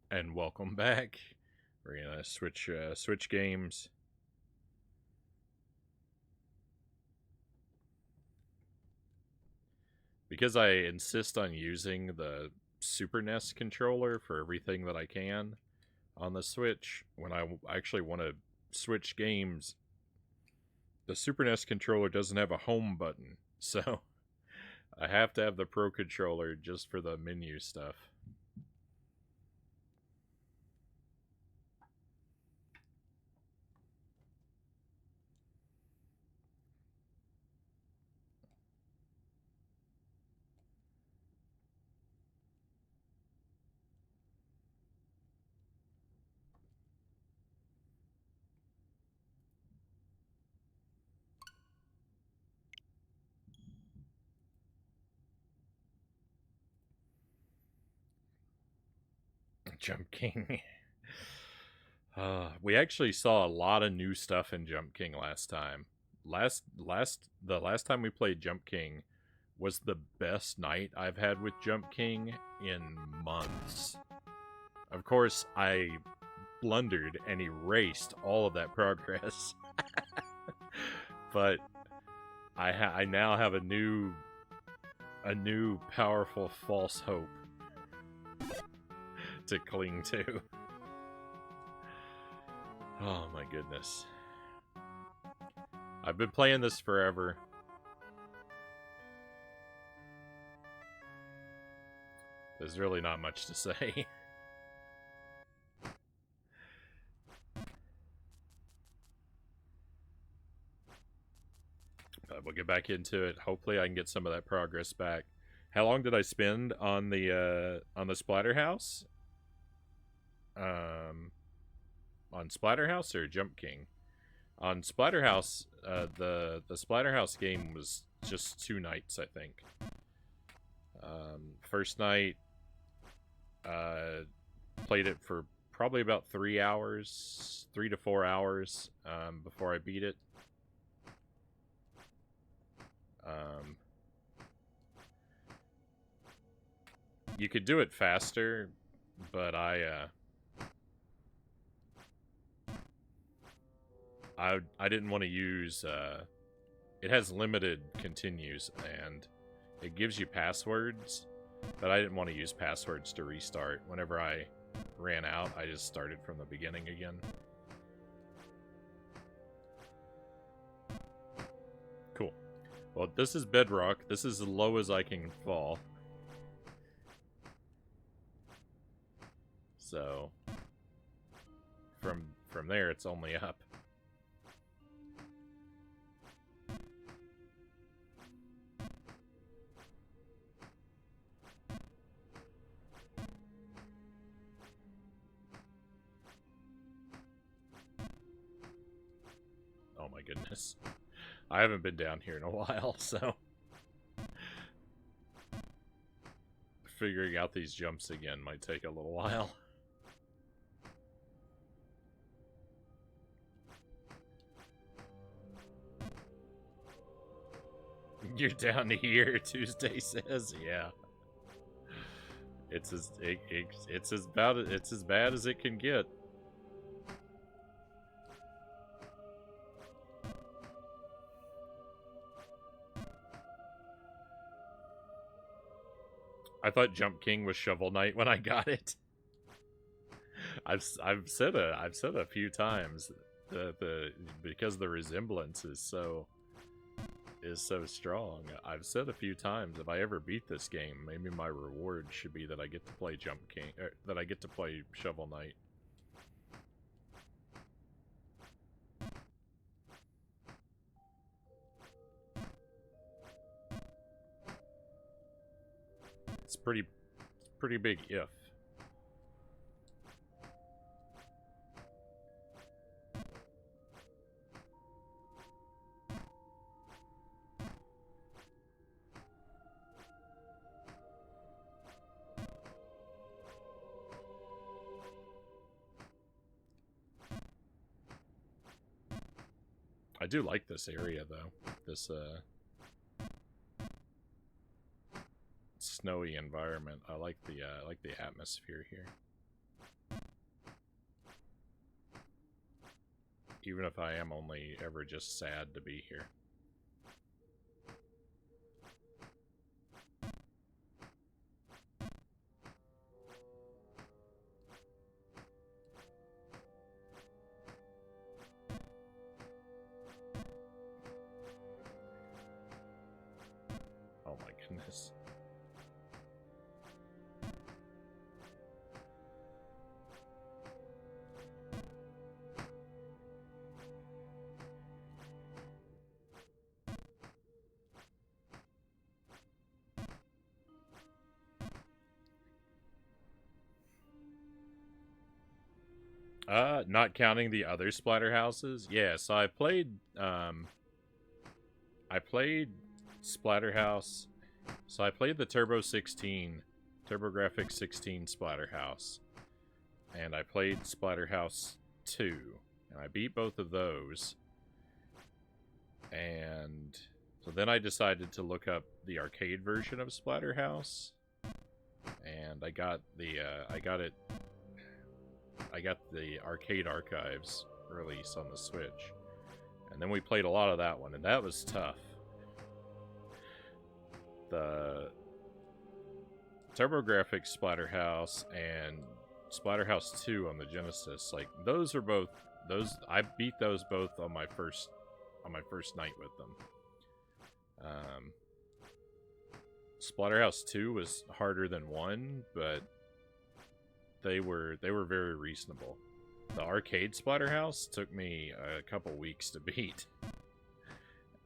And welcome back. We're gonna switch games. Because I insist on using the Super NES controller for everything that I can on the Switch. When I actually want to switch games, the Super NES controller doesn't have a home button, so I have to have the Pro controller just for the menu stuff. Jump King. We actually saw a lot of new stuff in Jump King last time. The last time we played Jump King was the best night I've had with Jump King in months. Of course, I blundered and erased all of that progress, but I now have a new powerful false hope to cling to. Oh my goodness. I've been playing this forever. There's really not much to say. But we'll get back into it. Hopefully I can get some of that progress back. How long did I spend on the Splatterhouse? On Splatterhouse or Jump King? On Splatterhouse, the Splatterhouse game was just 2 nights, I think. First night, played it for probably about 3 hours, 3 to 4 hours before I beat it. Um, you could do it faster, but I didn't want to use. It has limited continues and it gives you passwords, but I didn't want to use passwords to restart. Whenever I ran out, I just started from the beginning again. Cool. Well, this is bedrock. This is as low as I can fall. So from there, it's only up. Oh my goodness. I haven't been down here in a while, so figuring out these jumps again might take a little while. You're down here, Tuesday says. Yeah. It's as bad as it can get. I thought Jump King was Shovel Knight when I got it. I've said a few times the because the resemblance is so strong. I've said a few times if I ever beat this game, maybe my reward should be that I get to play Jump King, that I get to play Shovel Knight. It's pretty big if. I do like this area though. This snowy environment. I like the atmosphere here. even if I am only ever just sad to be here. Oh my goodness. Not counting the other Splatterhouses. Yeah, so I played Splatterhouse. So I played the TurboGrafx 16 Splatterhouse. And I played Splatterhouse 2. And I beat both of those. And so then I decided to look up the arcade version of Splatterhouse. And I got the Arcade Archives release on the Switch. And then we played a lot of that one, and that was tough. The TurboGrafx Splatterhouse and Splatterhouse 2 on the Genesis, like I beat those both on my first night with them. Splatterhouse 2 was harder than 1, but they were very reasonable. The arcade Splatterhouse took me a couple weeks to beat.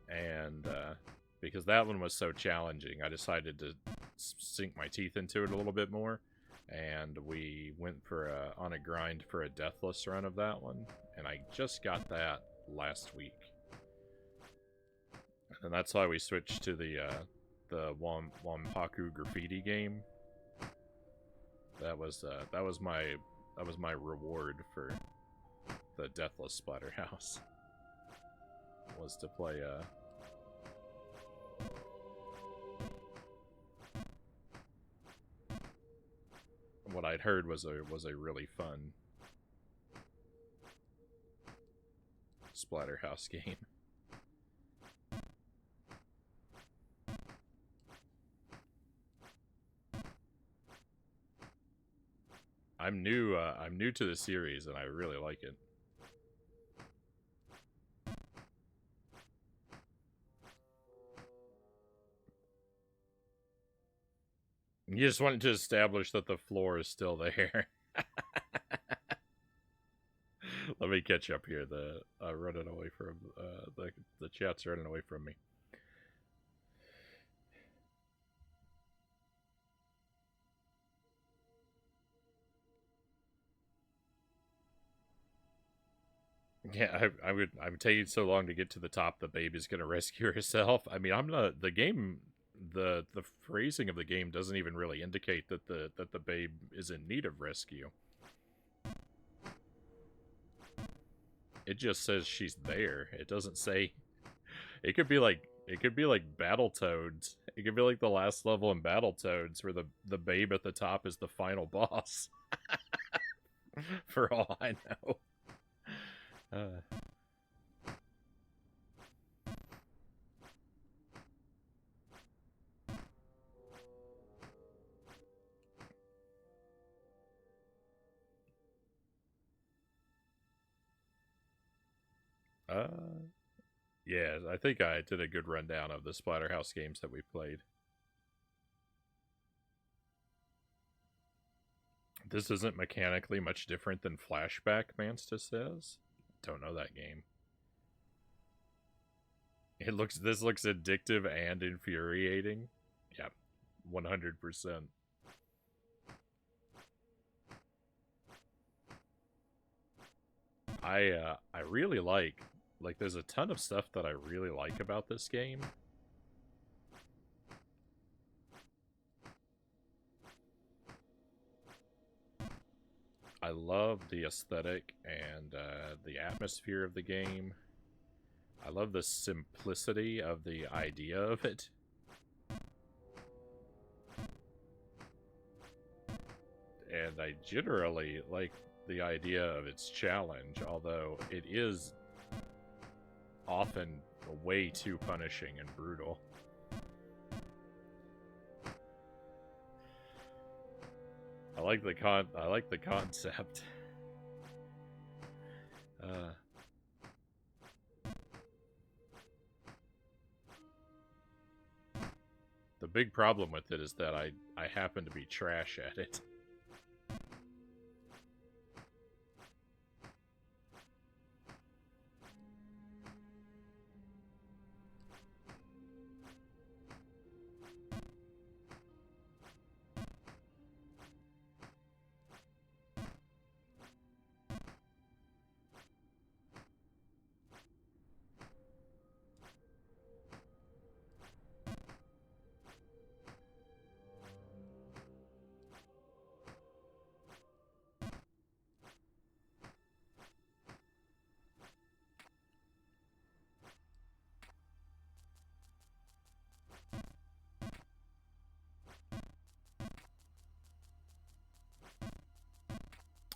And because that one was so challenging, I decided to sink my teeth into it a little bit more. And we went on a grind for a deathless run of that one. And I just got that last week. And that's why we switched to the Wampaku graffiti game. That was my reward for the deathless Splatterhouse. Was to play what I'd heard was a really fun Splatterhouse game. I'm new to the series and I really like it. You just wanted to establish that the floor is still there. Let me catch up here. Running away from the chat's running away from me. Yeah, I'm taking so long to get to the top. The babe is gonna rescue herself. I mean, the game. The phrasing of the game doesn't even really indicate that the babe is in need of rescue. It just says she's there. It doesn't say. It could be like Battletoads. It could be like the last level in Battletoads where the babe at the top is the final boss. For all I know. Yeah, I think I did a good rundown of the Splatterhouse games that we played. This isn't mechanically much different than Flashback, Mansta says. Don't know that game. This looks addictive and infuriating. Yeah, 100%. I really like there's a ton of stuff that I really like about this game. I love the aesthetic and the atmosphere of the game. I love the simplicity of the idea of it. And I generally like the idea of its challenge, although it is often way too punishing and brutal. I like the concept. The big problem with it is that I happen to be trash at it.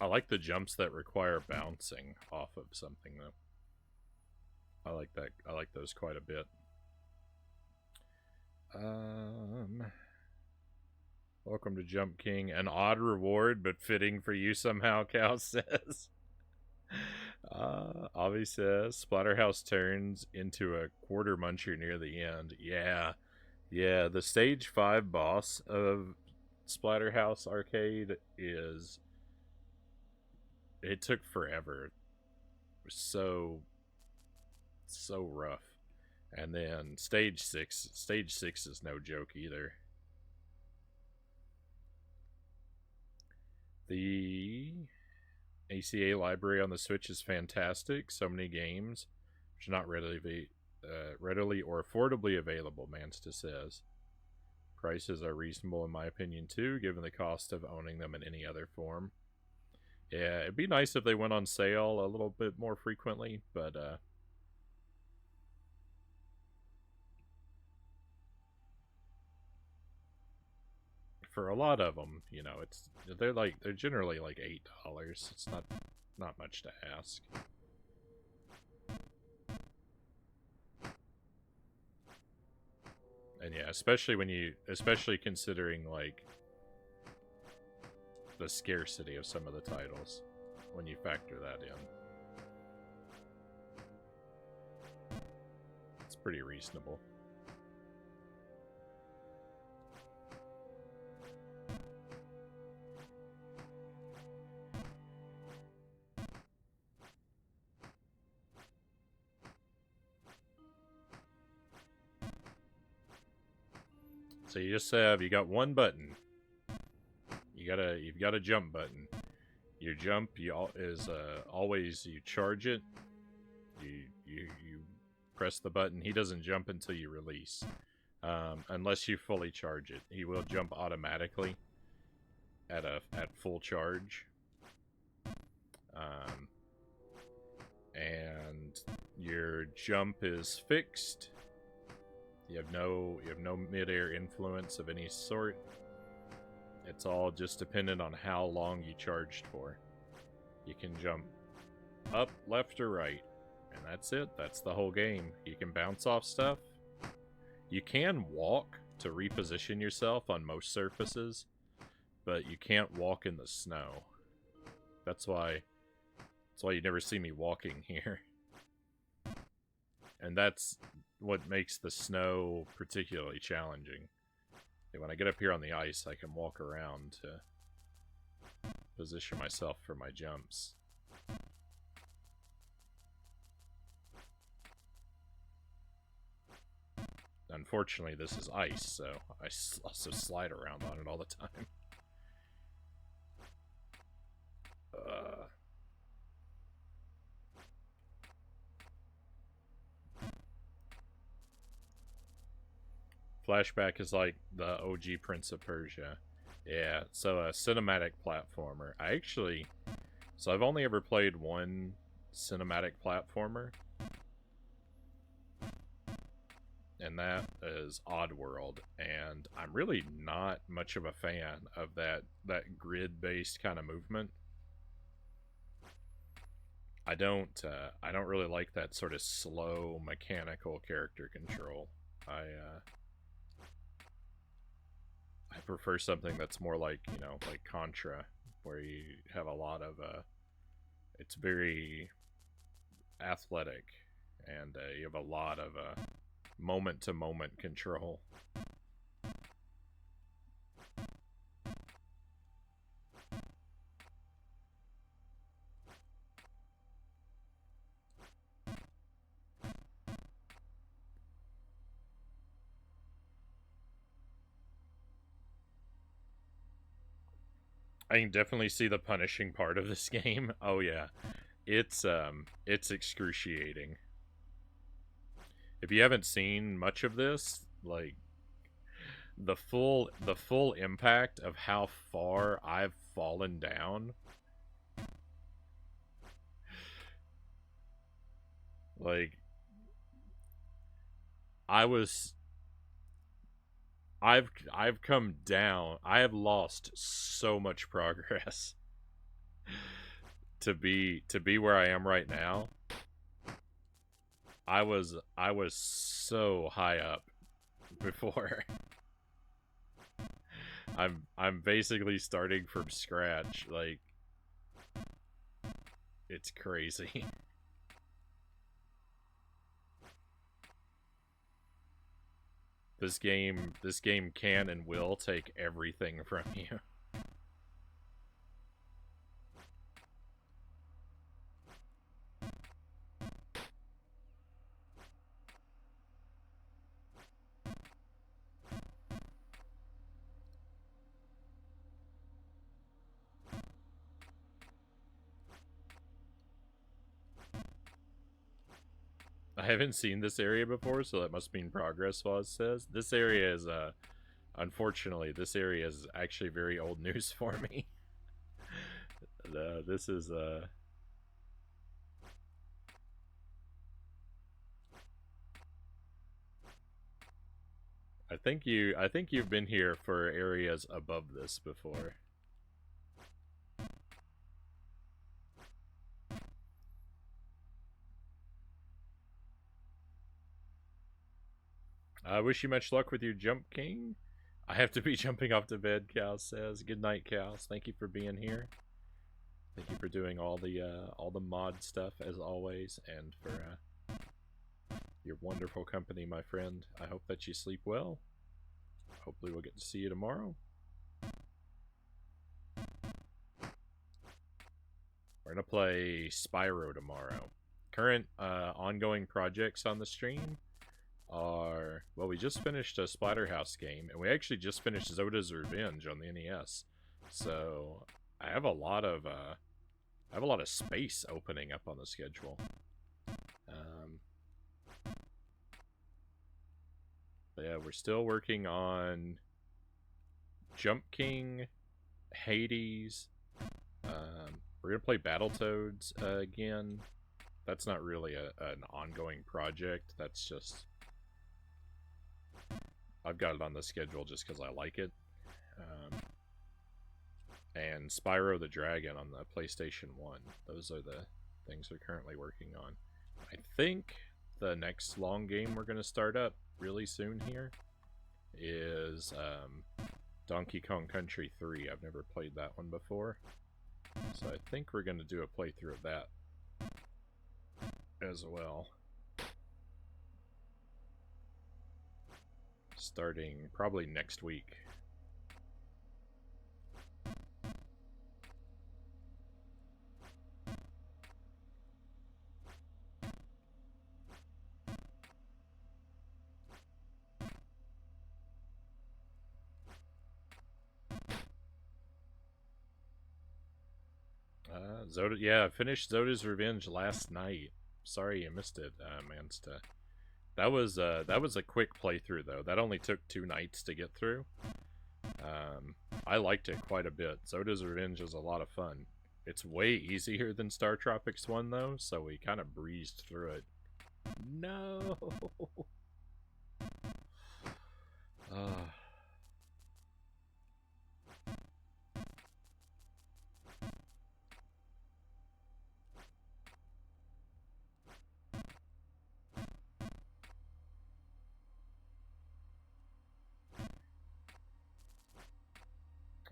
I like the jumps that require bouncing off of something, though. I like that. I like those quite a bit. Welcome to Jump King. An odd reward, but fitting for you somehow, Cal says. Avi says, Splatterhouse turns into a quarter muncher near the end. Yeah. Yeah, the stage 5 boss of Splatterhouse Arcade is... It took forever. It was so rough. And then stage 6 is no joke either. The ACA library on the Switch is fantastic. So many games which are not readily or affordably available, Mansta says. Prices are reasonable in my opinion too, given the cost of owning them in any other form. Yeah, it'd be nice if they went on sale a little bit more frequently, but for a lot of them, you know, they're generally like $8. It's not much to ask. And yeah, especially considering like the scarcity of some of the titles when you factor that in. It's pretty reasonable. So you got one button. You've got a jump button. Your jump is always you charge it. You press the button. He doesn't jump until you release, unless you fully charge it. He will jump automatically at full charge. And your jump is fixed. You have no mid-air influence of any sort. It's all just dependent on how long you charged for. You can jump up, left, or right, and that's it. That's the whole game. You can bounce off stuff. You can walk to reposition yourself on most surfaces, but you can't walk in the snow. That's why you never see me walking here. And that's what makes the snow particularly challenging. When I get up here on the ice, I can walk around to position myself for my jumps. Unfortunately, this is ice, so I also slide around on it all the time. Flashback is like the OG Prince of Persia. Yeah, so a cinematic platformer. So I've only ever played one cinematic platformer. And that is Oddworld. And I'm really not much of a fan of that grid-based kind of movement. I don't really like that sort of slow mechanical character control. I prefer something that's more like, you know, like Contra, where you have a lot of it's very athletic, and you have a lot of moment to moment control. I can definitely see the punishing part of this game. Oh yeah, it's excruciating. If you haven't seen much of this, like the full impact of how far I've fallen down, like I was I've come down. I have lost so much progress to be where I am right now. I was so high up before. I'm basically starting from scratch. Like, it's crazy. This game can and will take everything from you. I haven't seen this area before, so that must mean progress, Foz says. This area is unfortunately, this area is actually very old news for me. This is I think you've been here for areas above this before. I wish you much luck with your jump, King. I have to be jumping off to bed, Cal says. Good night, Cal. Thank you for being here. Thank you for doing all the mod stuff as always, and for your wonderful company, my friend. I hope that you sleep well. Hopefully, we'll get to see you tomorrow. We're gonna play Spyro tomorrow. Current ongoing projects on the stream are, well, we just finished a Splatterhouse game, and we actually just finished Zoda's Revenge on the NES. So I have a lot of space opening up on the schedule. But yeah, we're still working on Jump King, Hades. We're gonna play Battletoads again. That's not really an ongoing project. That's just, I've got it on the schedule just because I like it. And Spyro the Dragon on the PlayStation 1. Those are the things we're currently working on. I think the next long game we're going to start up really soon here is Donkey Kong Country 3. I've never played that one before. So I think we're going to do a playthrough of that as well. Starting probably next week. Zoda, yeah, I finished Zoda's Revenge last night. Sorry you missed it, Mansta. That was a quick playthrough though. That only took 2 nights to get through. I liked it quite a bit. Zoda's Revenge is a lot of fun. It's way easier than Star Tropics 1 though, so we kind of breezed through it. No.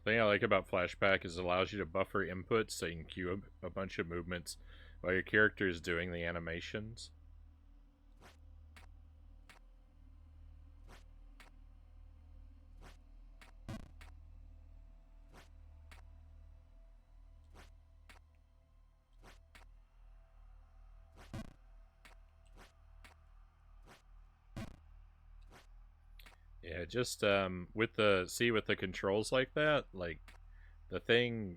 The thing I like about Flashback is it allows you to buffer inputs so you can queue a bunch of movements while your character is doing the animations. Yeah, just with the controls like that, like the thing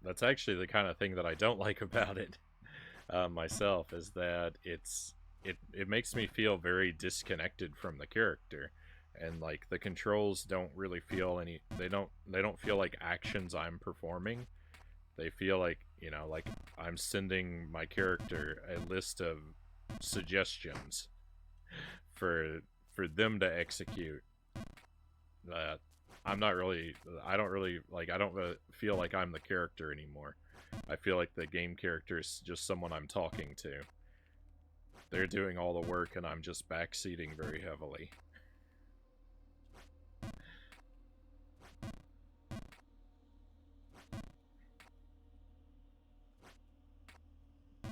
that's actually the kind of thing that I don't like about it myself is that it makes me feel very disconnected from the character, and like the controls don't really feel they don't feel like actions I'm performing. They feel like, like I'm sending my character a list of suggestions for for them to execute. Uh, I'm not really. I don't really like. I don't feel like I'm the character anymore. I feel like the game character is just someone I'm talking to. They're doing all the work, and I'm just backseating very heavily.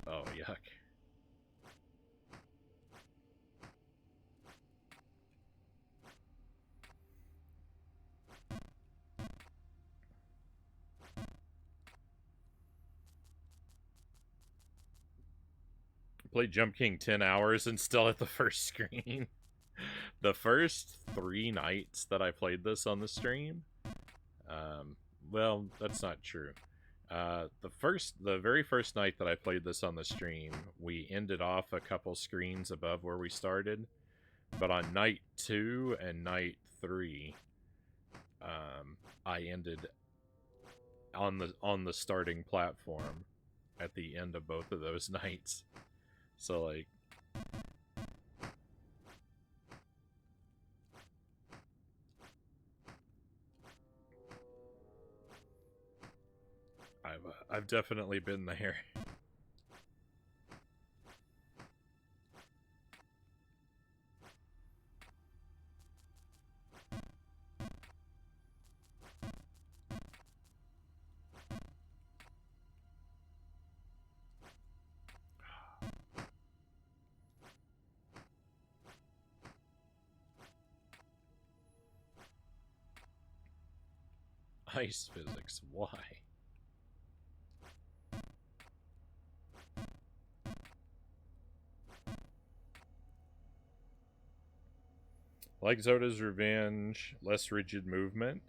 Oh, yuck. Played Jump King 10 hours and still at the first screen. The first 3 nights that I played this on the stream, well, that's not true. The very first night that I played this on the stream, we ended off a couple screens above where we started. But on night 2 and night 3, I ended on the starting platform at the end of both of those nights. So like, I've definitely been there. Ice physics, why? Like Zoda's Revenge, less rigid movement,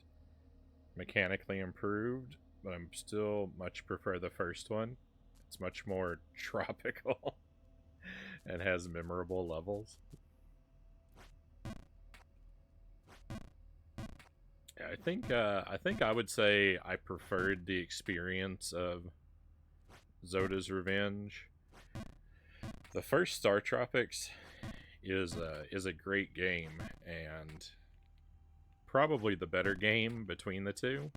mechanically improved, but I'm still much prefer the first one. It's much more tropical and has memorable levels. I think I would say I preferred the experience of Zoda's Revenge. The first Star Tropics is a great game and probably the better game between the two,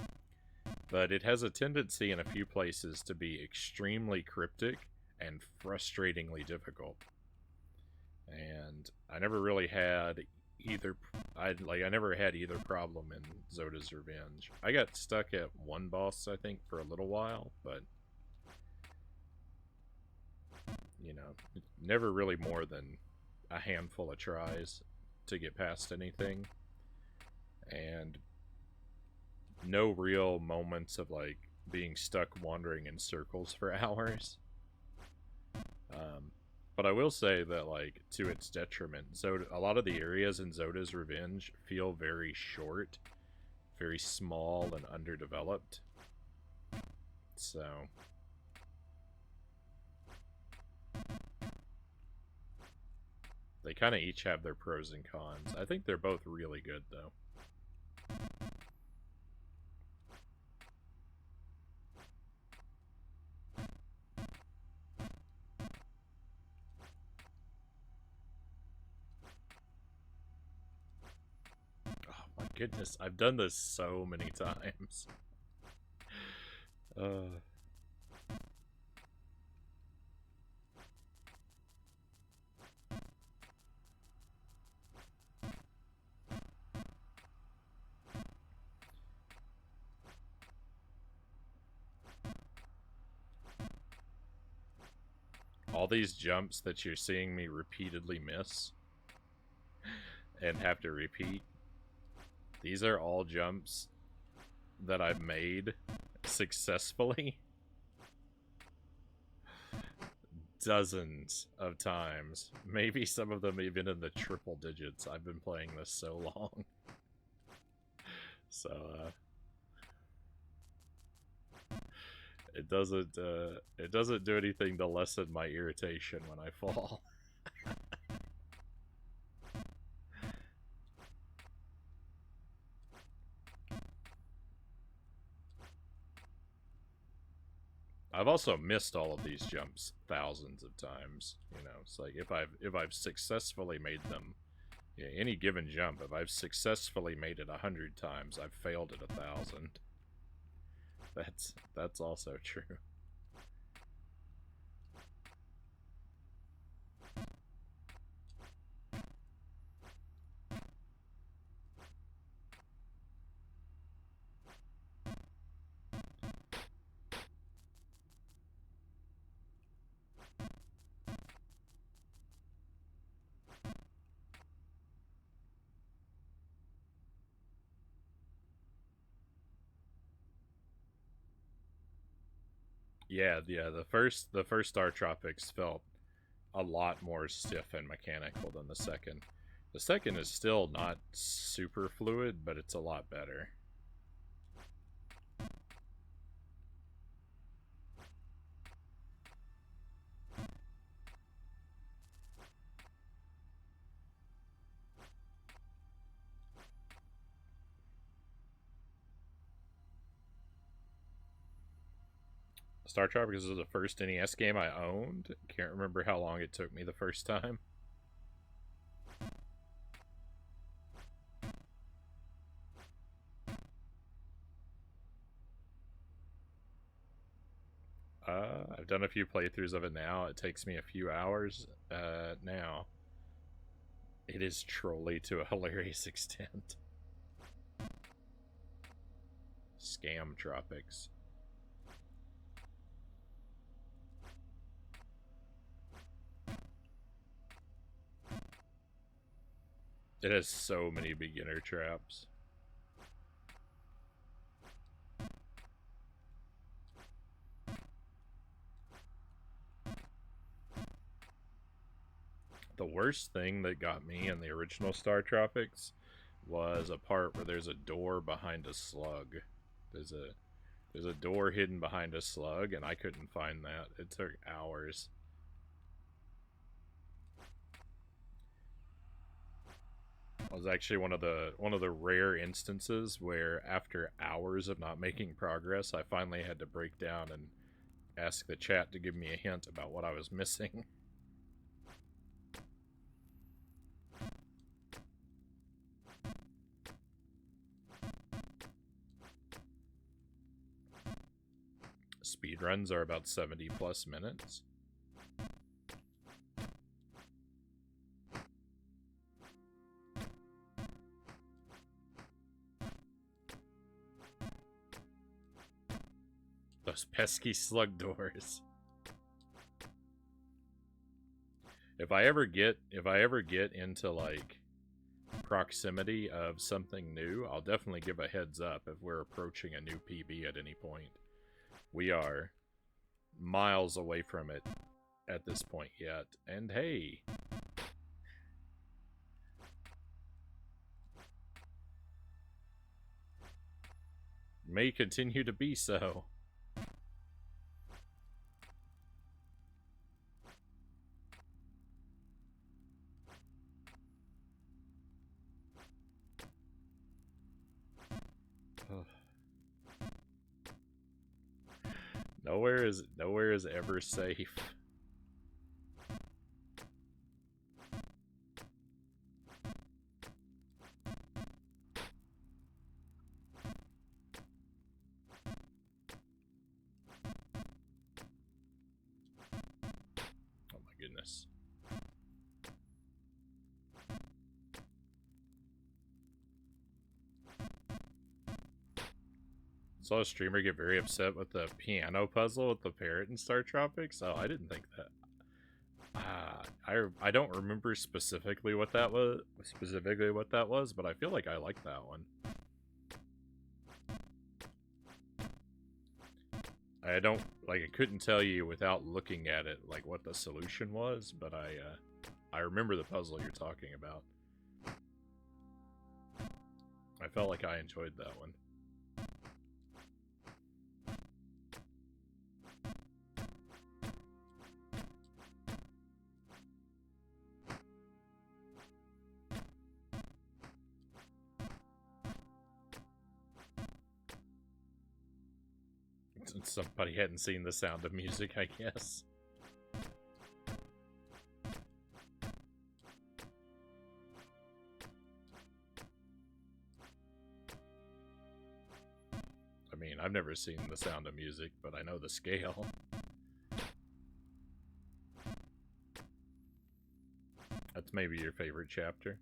but it has a tendency in a few places to be extremely cryptic and frustratingly difficult. And I never really had either. I never had either problem in Zoda's Revenge. I got stuck at one boss, I think, for a little while, but never really more than a handful of tries to get past anything, and no real moments of like being stuck wandering in circles for hours. But I will say that, like, to its detriment, Zoda, a lot of the areas in Zoda's Revenge feel very short, very small, and underdeveloped. So they kind of each have their pros and cons. I think they're both really good, though. Oh my goodness, I've done this so many times. Uh, all these jumps that you're seeing me repeatedly miss and have to repeat, these are all jumps that I've made successfully dozens of times. Maybe some of them even in the triple digits. I've been playing this so long. So, it doesn't do anything to lessen my irritation when I fall. I've also missed all of these jumps thousands of times. You know, it's like if I've successfully made them, yeah, any given jump, if I've successfully made it 100 times, I've failed at 1,000. That's also true. Yeah, the first Star Tropics felt a lot more stiff and mechanical than the second. The second is still not super fluid, but it's a lot better. Star Tropics was the first NES game I owned. Can't remember how long it took me the first time. I've done a few playthroughs of it now. It takes me a few hours now. It is trolly to a hilarious extent. Scam Tropics. It has so many beginner traps. The worst thing that got me in the original Star Tropics was a part where there's a door behind a slug. There's a door hidden behind a slug, and I couldn't find that. It took hours. It was actually one of the rare instances where after hours of not making progress, I finally had to break down and ask the chat to give me a hint about what I was missing. Speedruns are about 70 plus minutes. Those pesky slug doors. If I ever get into like proximity of something new, I'll definitely give a heads up if we're approaching a new PB at any point. We are miles away from it at this point yet. And hey, may continue to be so. Nowhere is ever safe. Oh my goodness. Saw a streamer get very upset with the piano puzzle with the parrot in Star Tropics. Oh, I didn't think that. I don't remember specifically what that was. But I feel like I like that one. I don't like. I couldn't tell you without looking at it like what the solution was, but I remember the puzzle you're talking about. I felt like I enjoyed that one. Somebody hadn't seen The Sound of Music, I guess. I mean, I've never seen The Sound of Music, but I know the scale. That's maybe your favorite chapter.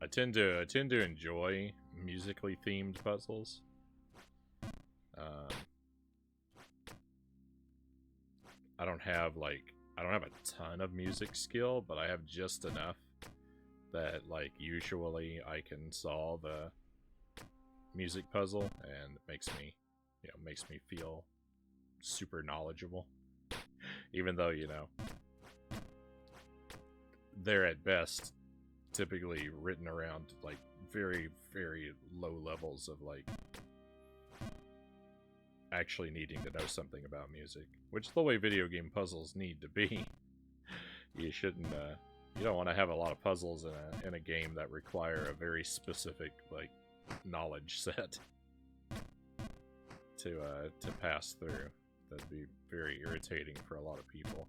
I tend to enjoy musically themed puzzles. I don't have a ton of music skill, but I have just enough that like usually I can solve a music puzzle, and it makes me feel super knowledgeable. Even though, they're at best typically written around like very, very low levels of like actually needing to know something about music, which is the way video game puzzles need to be. You shouldn't you don't want to have a lot of puzzles in a game that require a very specific like knowledge set to pass through. That'd be very irritating for a lot of people.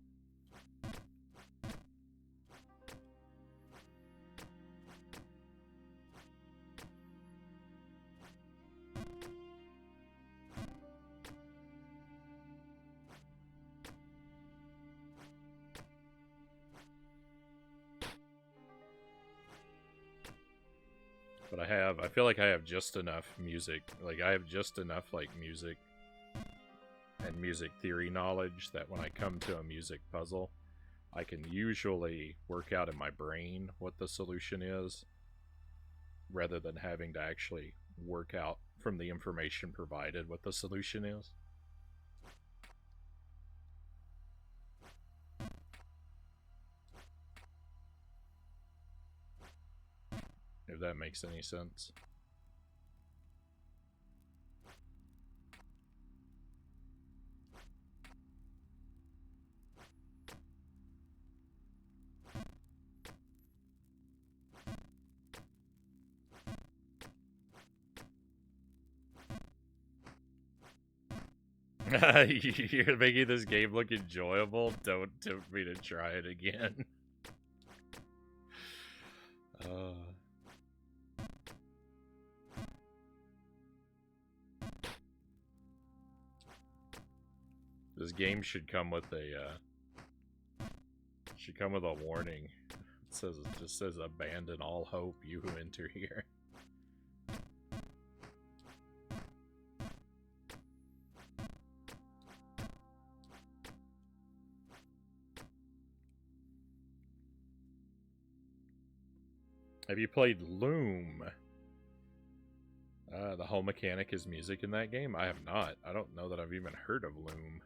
But I feel like I have just enough music. Like, I have just enough, like, music and music theory knowledge that when I come to a music puzzle, I can usually work out in my brain what the solution is, rather than having to actually work out from the information provided what the solution is. If that makes any sense. You're making this game look enjoyable. Don't tempt me to try it again. This game should come with a warning. It just says abandon all hope, you who enter here. Have you played Loom? The whole mechanic is music in that game? I have not. I don't know that I've even heard of Loom.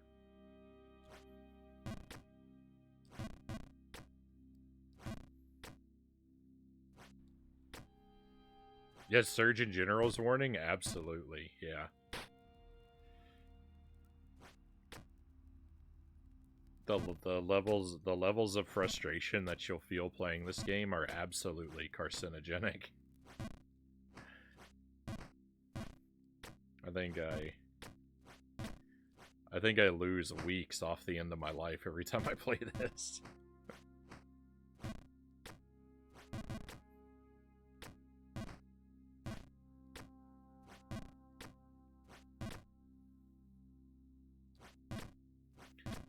Yes, Surgeon General's warning? Absolutely, yeah. The levels of frustration that you'll feel playing this game are absolutely carcinogenic. I think I lose weeks off the end of my life every time I play this.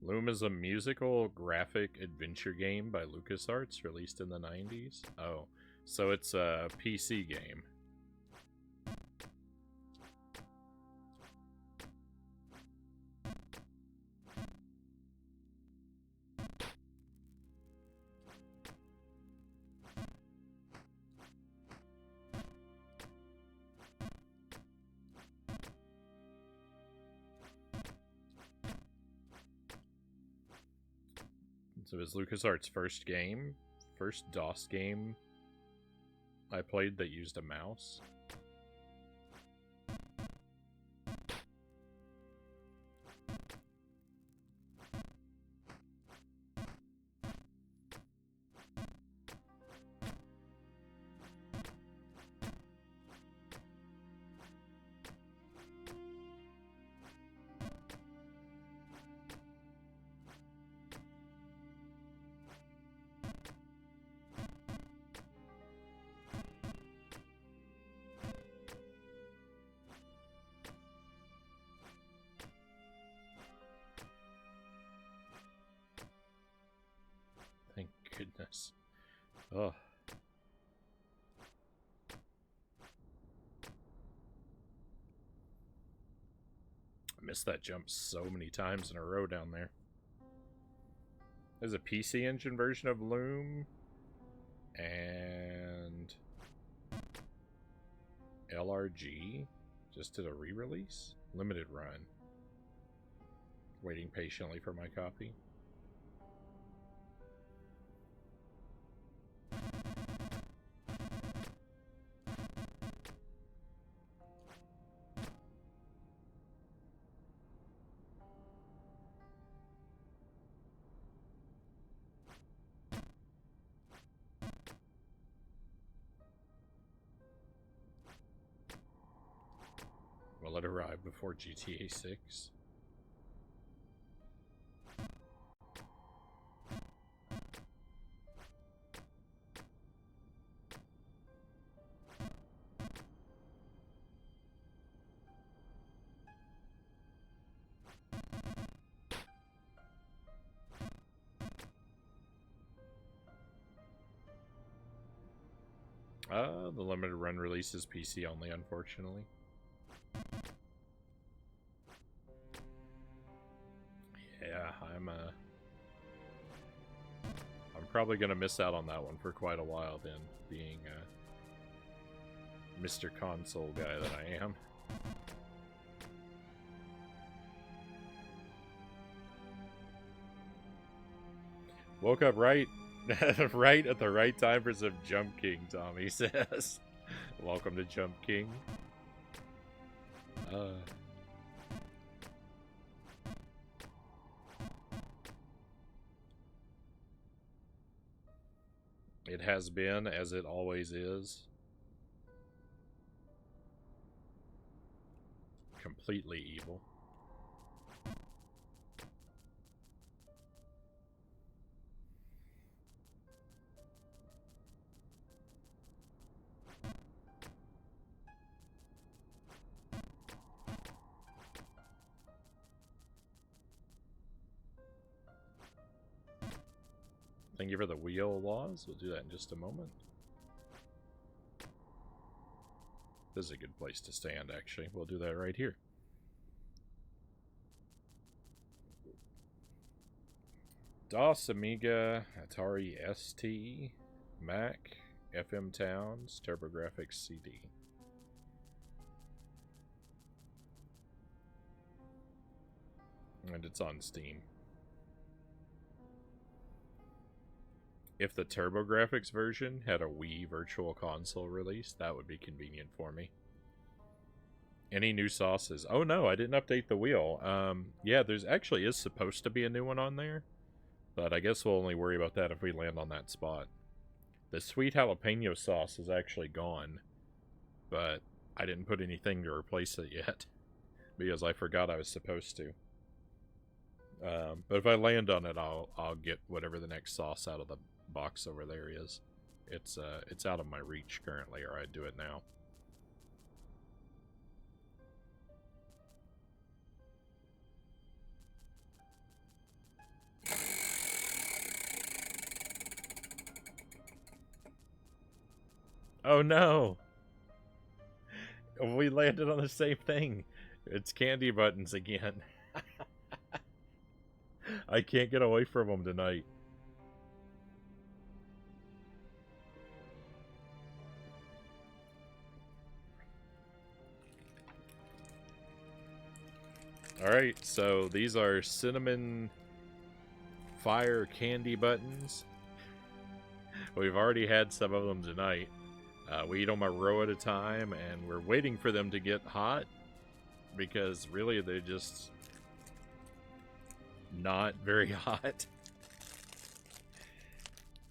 Loom is a musical graphic adventure game by LucasArts released in the 90s. Oh, so it's a PC game. So it was LucasArts' first game, first DOS game I played that used a mouse. Thank goodness. Ugh. I missed that jump so many times in a row down there. There's a PC Engine version of Loom. And LRG just did a re-release? Limited run. Waiting patiently for my copy. Will it arrive before GTA 6? The limited run release is PC only, unfortunately. Yeah, I'm probably gonna miss out on that one for quite a while then, being Mr. Console guy that I am. Woke up right right at the right time for some Jump King, Tommy says. Welcome to Jump King. It has been, as it always is. Completely evil. Thank you for the wheel laws. We'll do that in just a moment. This is a good place to stand, actually. We'll do that right here. DOS, Amiga, Atari ST, Mac, FM Towns, TurboGrafx CD. And it's on Steam. If the TurboGrafx version had a Wii Virtual Console release, that would be convenient for me. Any new sauces? Oh no, I didn't update the wheel. Yeah, there's actually is supposed to be a new one on there, but I guess we'll only worry about that if we land on that spot. The sweet jalapeno sauce is actually gone, but I didn't put anything to replace it yet because I forgot I was supposed to. But if I land on it, I'll get whatever the next sauce out of the box over there is. It's out of my reach currently, or I'd do it now. Oh no! We landed on the same thing. It's candy buttons again. I can't get away from them tonight. Alright, so these are cinnamon fire candy buttons. We've already had some of them tonight. We eat them a row at a time, and we're waiting for them to get hot, because really they're just not very hot.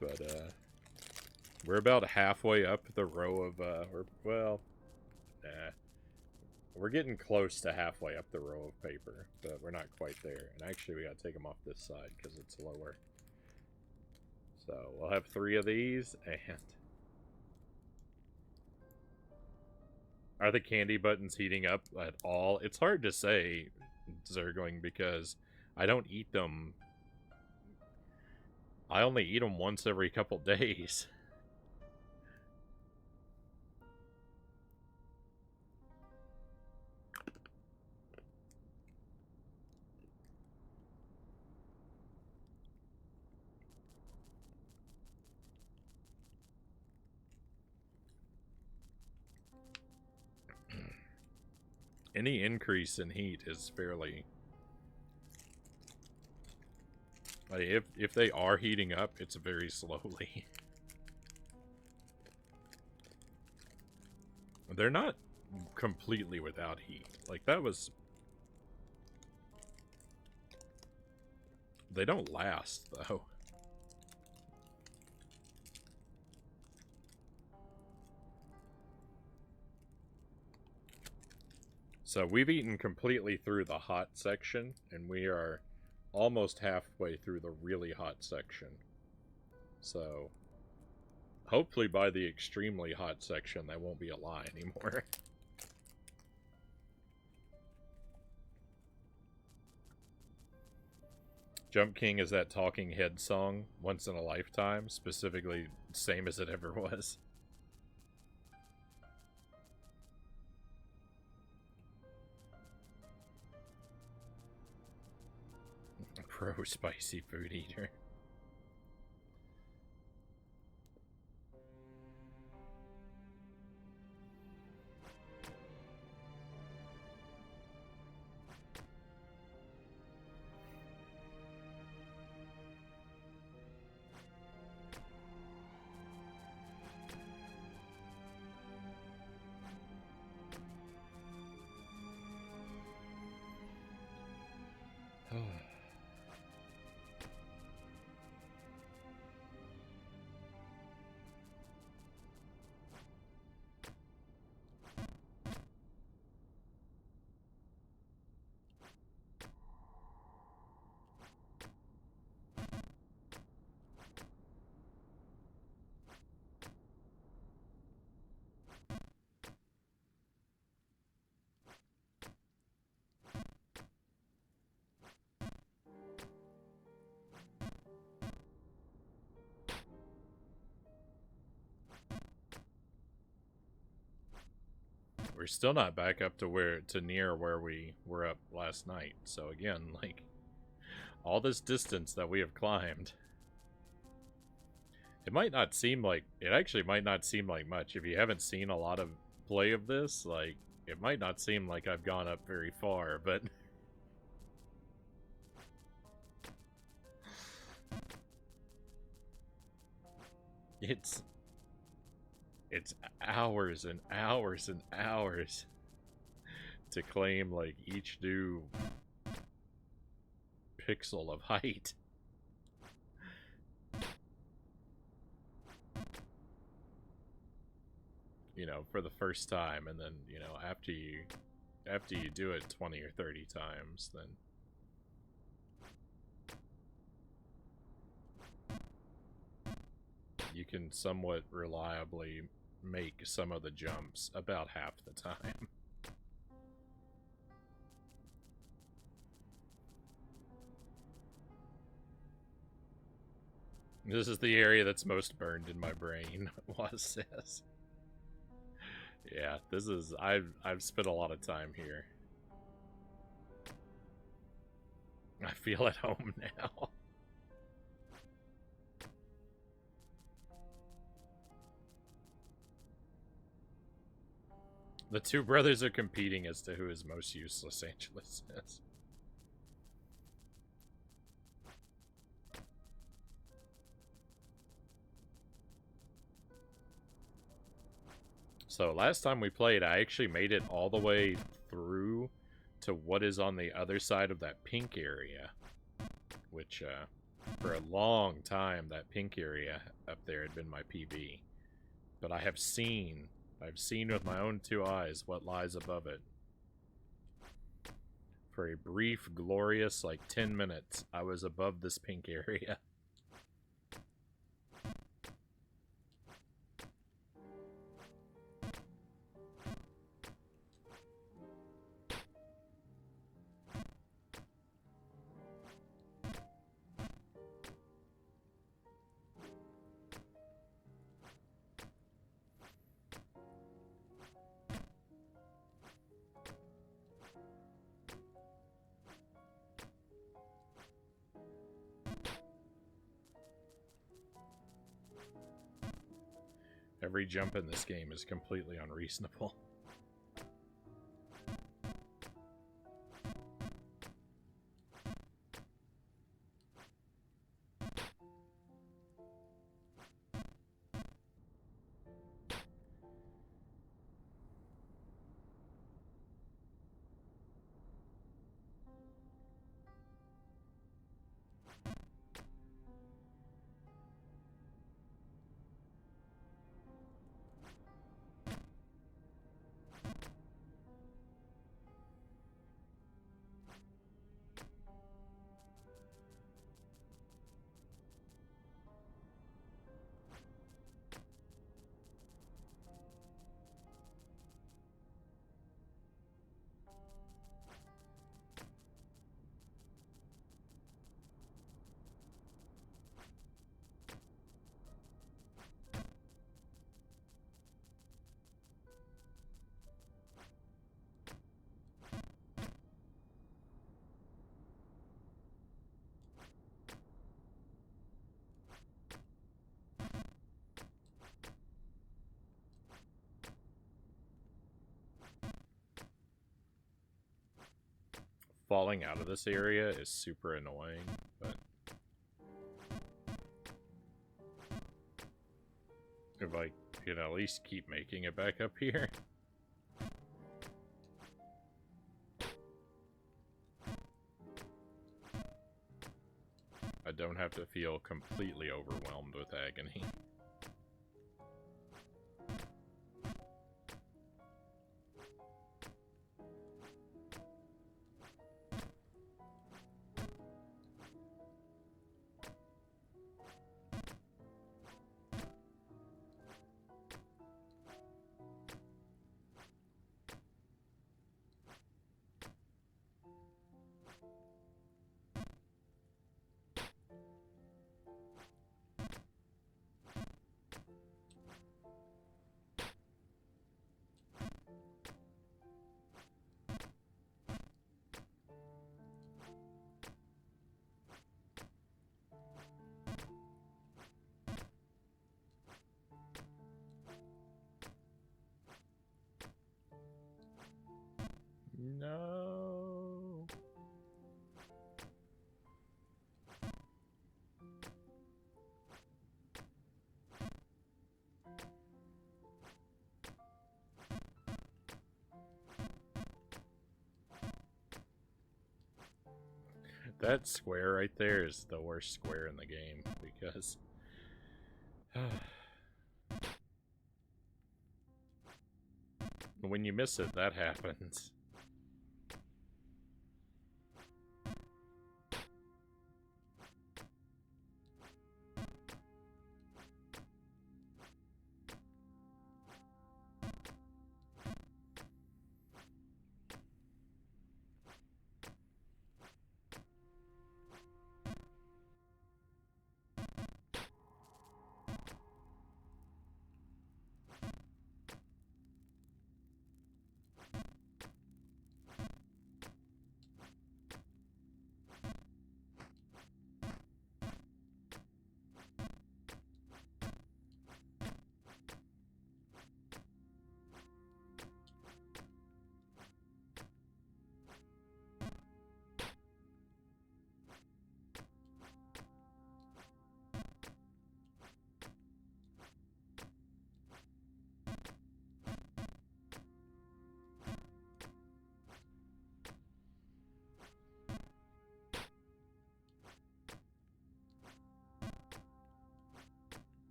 But we're about halfway up the row of we're getting close to halfway up the row of paper, but we're not quite there. And actually we gotta take them off this side because it's lower. So we'll have 3 of these. And are the candy buttons heating up at all? It's hard to say, Zergoing, because I don't eat them. I only eat them once every couple days. Any increase in heat is fairly... Like, if they are heating up, it's very slowly. They're not completely without heat. Like, that was... They don't last, though. So we've eaten completely through the hot section, and we are almost halfway through the really hot section. So hopefully by the extremely hot section, that won't be a lie anymore. Jump King is that talking head song, Once in a Lifetime, specifically same as it ever was. Pro spicy food eater. We're still not back up to near where we were up last night. So again, like, all this distance that we have climbed, it actually might not seem like much if you haven't seen a lot of play of this. Like, it might not seem like I've gone up very far, but it's hours and hours and hours to claim, like, each new pixel of height. You know, for the first time, and then, you know, after you do it 20 or 30 times, then you can somewhat reliably make some of the jumps about half the time. This is the area that's most burned in my brain, Was says. Yeah, this is I've spent a lot of time here. I feel at home now. The two brothers are competing as to who is most useless, Angelus says. So last time we played, I actually made it all the way through to what is on the other side of that pink area. Which, for a long time, that pink area up there had been my PB. But I've seen with my own two eyes what lies above it. For a brief, glorious, like 10 minutes, I was above this pink area. Every jump in this game is completely unreasonable. Falling out of this area is super annoying, but if I can at least keep making it back up here. I don't have to feel completely overwhelmed with agony. No. That square right there is the worst square in the game because when you miss it, that happens.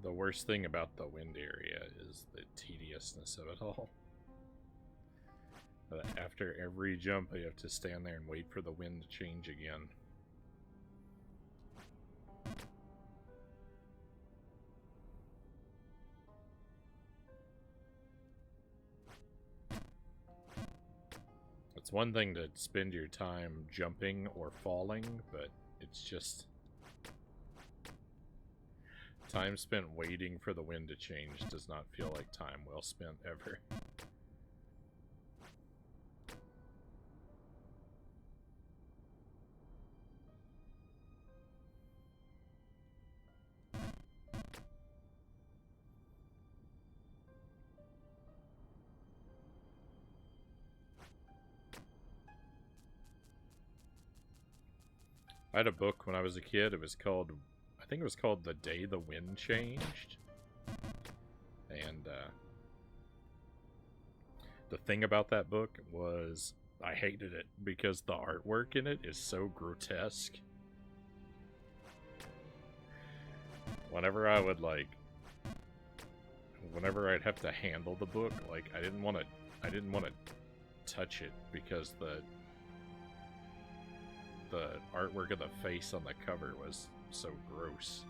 The worst thing about the wind area is the tediousness of it all. After every jump, I have to stand there and wait for the wind to change again. It's one thing to spend your time jumping or falling, but it's just time spent waiting for the wind to change does not feel like time well spent ever. I had a book when I was a kid. It was called, I think it was called The Day the Wind Changed. And the thing about that book was I hated it because the artwork in it is so grotesque. Whenever I would whenever I'd have to handle the book, like I didn't want to touch it because the artwork of the face on the cover was so gross.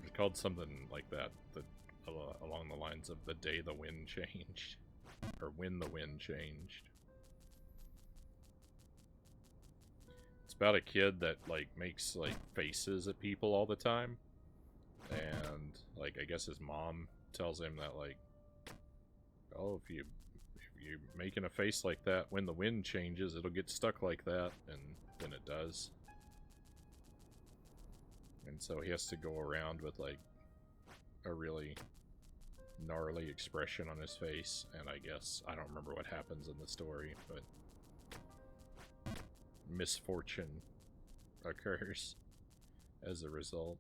It's called something like that, along the lines of The Day the Wind Changed, or When the Wind Changed. It's about a kid that makes faces at people all the time. And I guess his mom tells him that oh, if you're making a face like that when the wind changes, it'll get stuck like that, and then it does. And so he has to go around with a really gnarly expression on his face, and I guess I don't remember what happens in the story, but misfortune occurs as a result.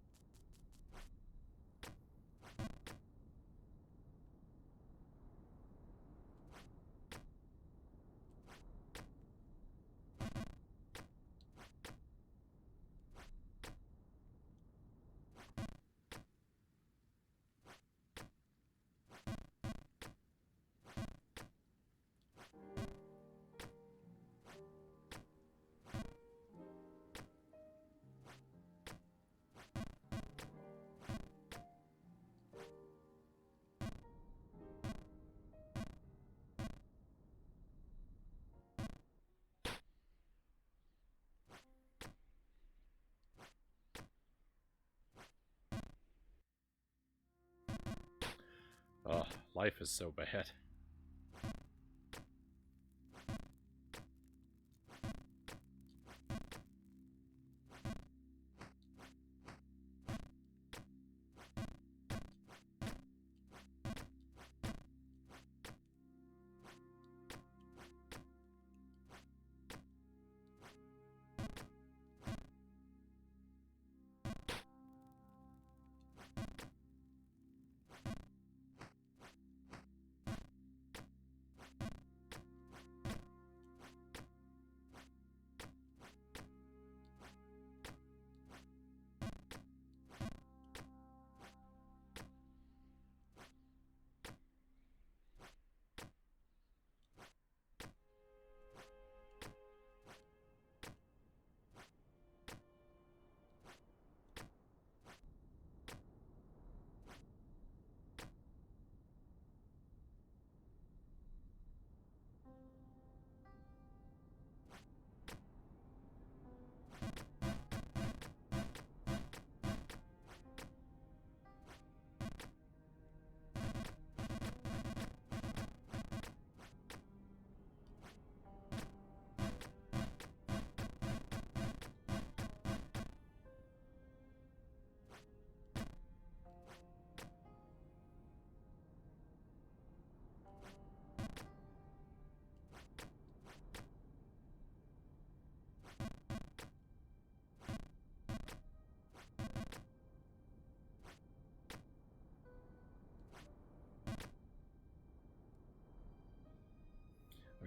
Ugh, life is so bad.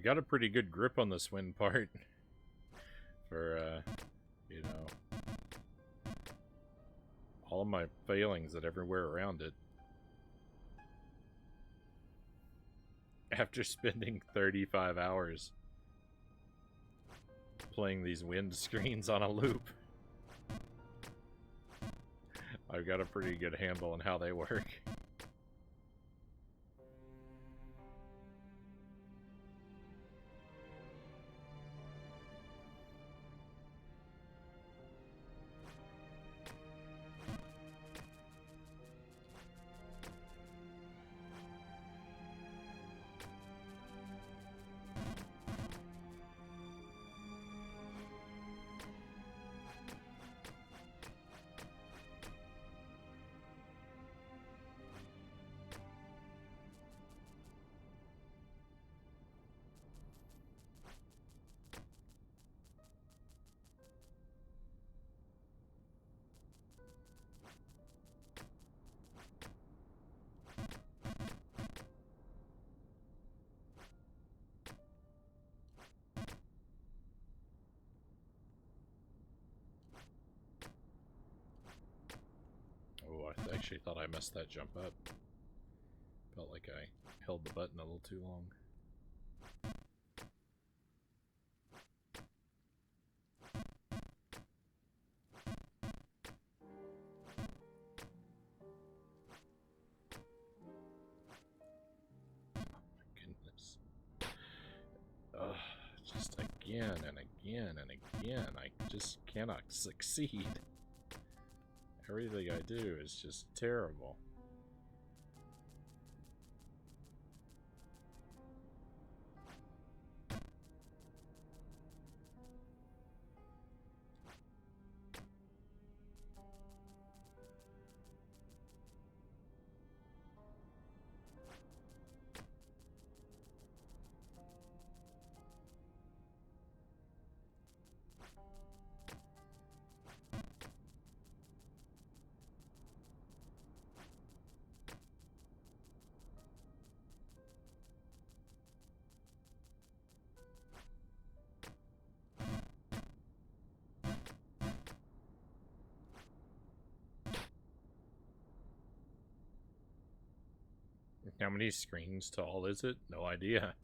got a pretty good grip on this wind part for, you know, all of my failings that everywhere around it. After spending 35 hours playing these wind screens on a loop, I've got a pretty good handle on how they work. Oh, I actually thought I messed that jump up. Felt like I held the button a little too long. Oh my goodness. Ugh, just again and again and again. I just cannot succeed. Everything I do is just terrible. How many screens tall is it? No idea.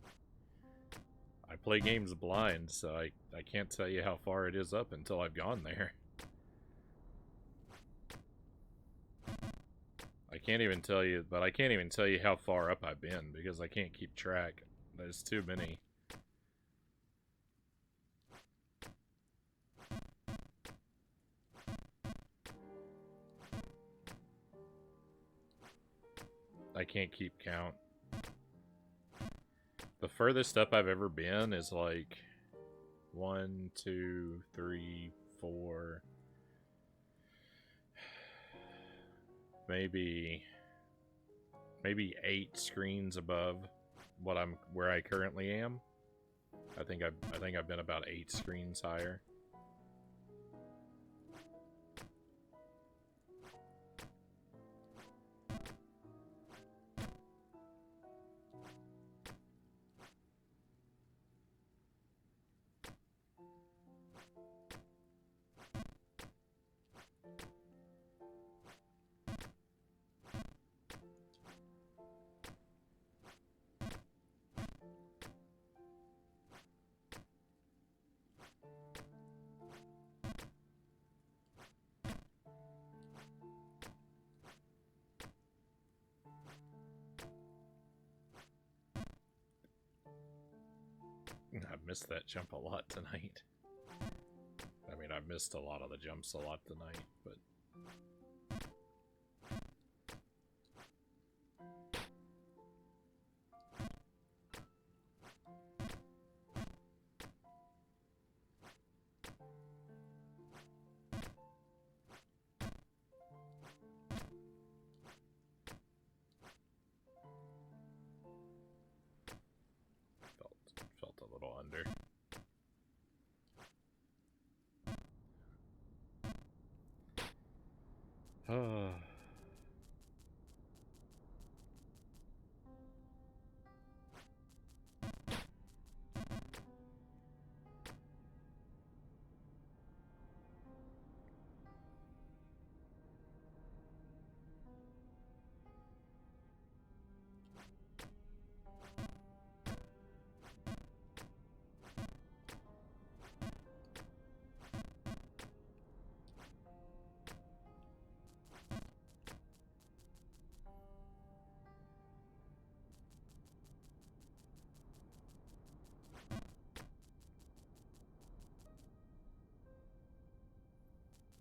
I play games blind, so I can't tell you how far it is up until I've gone there. I can't even tell you, but I can't even tell you how far up I've been because I can't keep track. There's too many. I can't keep count. The furthest up I've ever been is like 1, 2, 3, 4, maybe 8 screens above where I currently am. I think I've been about 8 screens higher. I've missed that jump a lot tonight. I mean, I've missed a lot of the jumps a lot tonight, but... Felt a little under.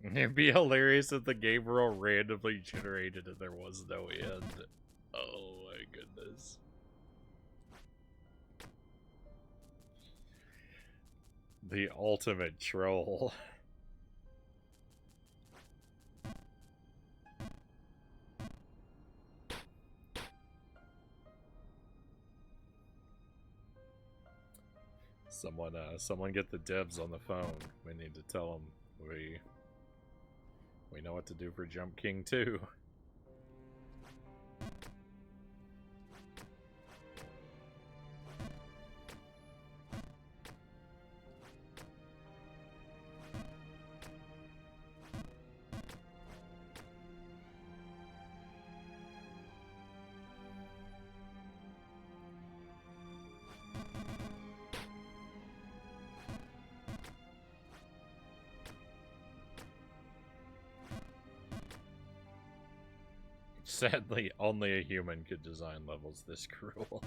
It'd be hilarious if the game were all randomly generated and there was no end. Oh my goodness. The ultimate troll. Someone get the devs on the phone. We need to tell them we know what to do for Jump King 2. Sadly, only a human could design levels this cruel.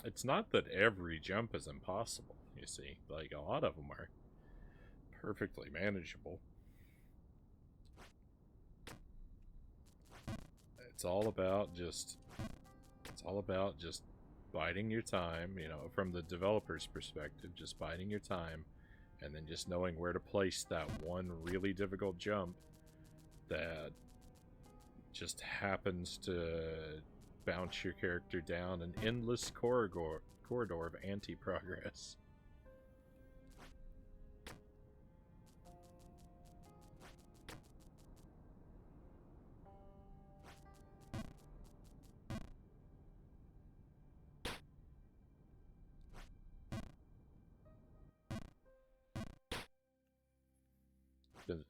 It's not that every jump is impossible, you see. Like, a lot of them are perfectly manageable. It's all about just biding your time, you know, from the developer's perspective, just biding your time and then just knowing where to place that one really difficult jump that just happens to bounce your character down an endless corridor of anti-progress.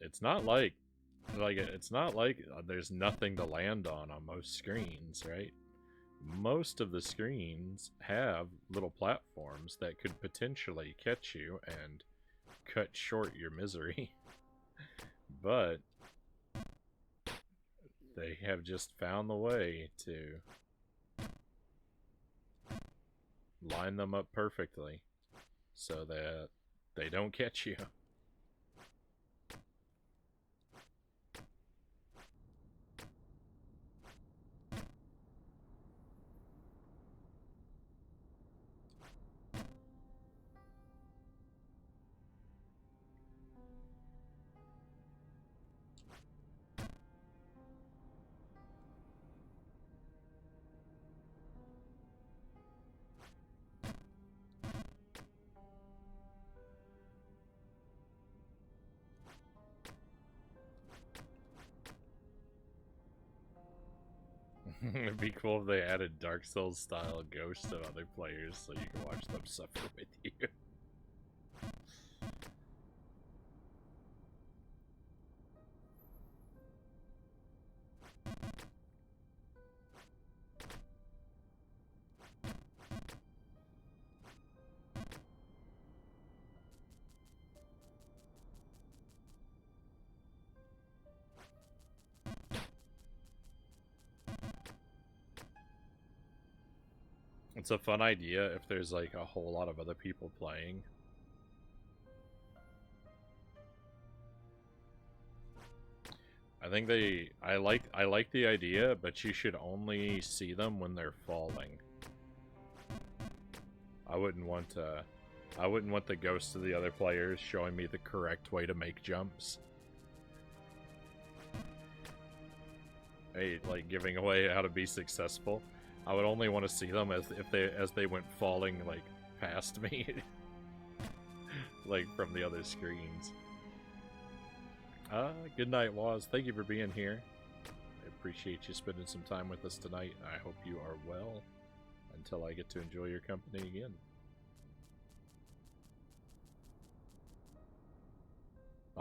It's not like there's nothing to land on most screens, right? Most of the screens have little platforms that could potentially catch you and cut short your misery. But they have just found the way to line them up perfectly so that they don't catch you. It'd be cool if they added Dark Souls style ghosts of other players so you can watch them suffer with you. It's a fun idea if there's like a whole lot of other people playing. I like the idea, but you should only see them when they're falling. I wouldn't want the ghosts of the other players showing me the correct way to make jumps. Hey, like giving away how to be successful. I would only want to see them as they went falling like past me. Like from the other screens. Good night, Waz. Thank you for being here. I appreciate you spending some time with us tonight. I hope you are well until I get to enjoy your company again.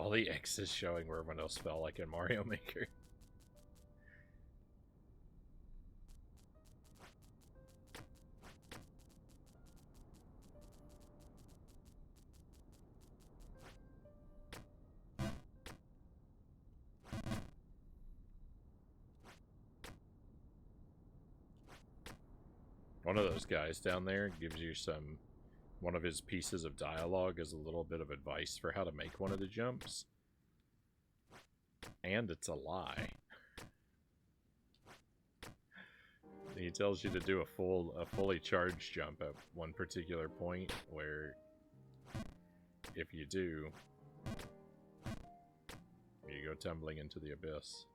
All the X's showing where windows fell like in Mario Maker. One of those guys down there gives you one of his pieces of dialogue as a little bit of advice for how to make one of the jumps. And it's a lie. He tells you to do a fully charged jump at one particular point where if you do, you go tumbling into the abyss.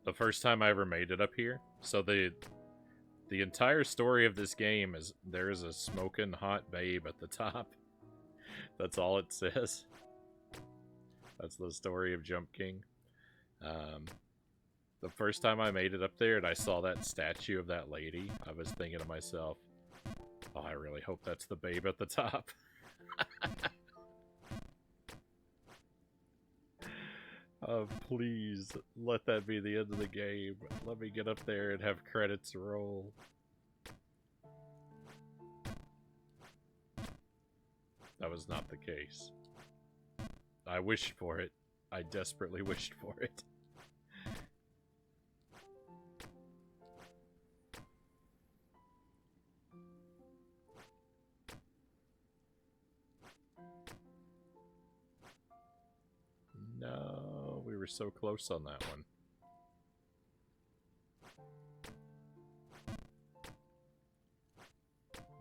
The first time I ever made it up here, so the entire story of this game is there is a smoking hot babe at the top. That's all it says. That's the story of Jump King. The first time I made it up there and I saw that statue of that lady, I was thinking to myself, oh, I really hope that's the babe at the top. Please, let that be the end of the game. Let me get up there and have credits roll. That was not the case. I wished for it. I desperately wished for it. No, we were so close on that one.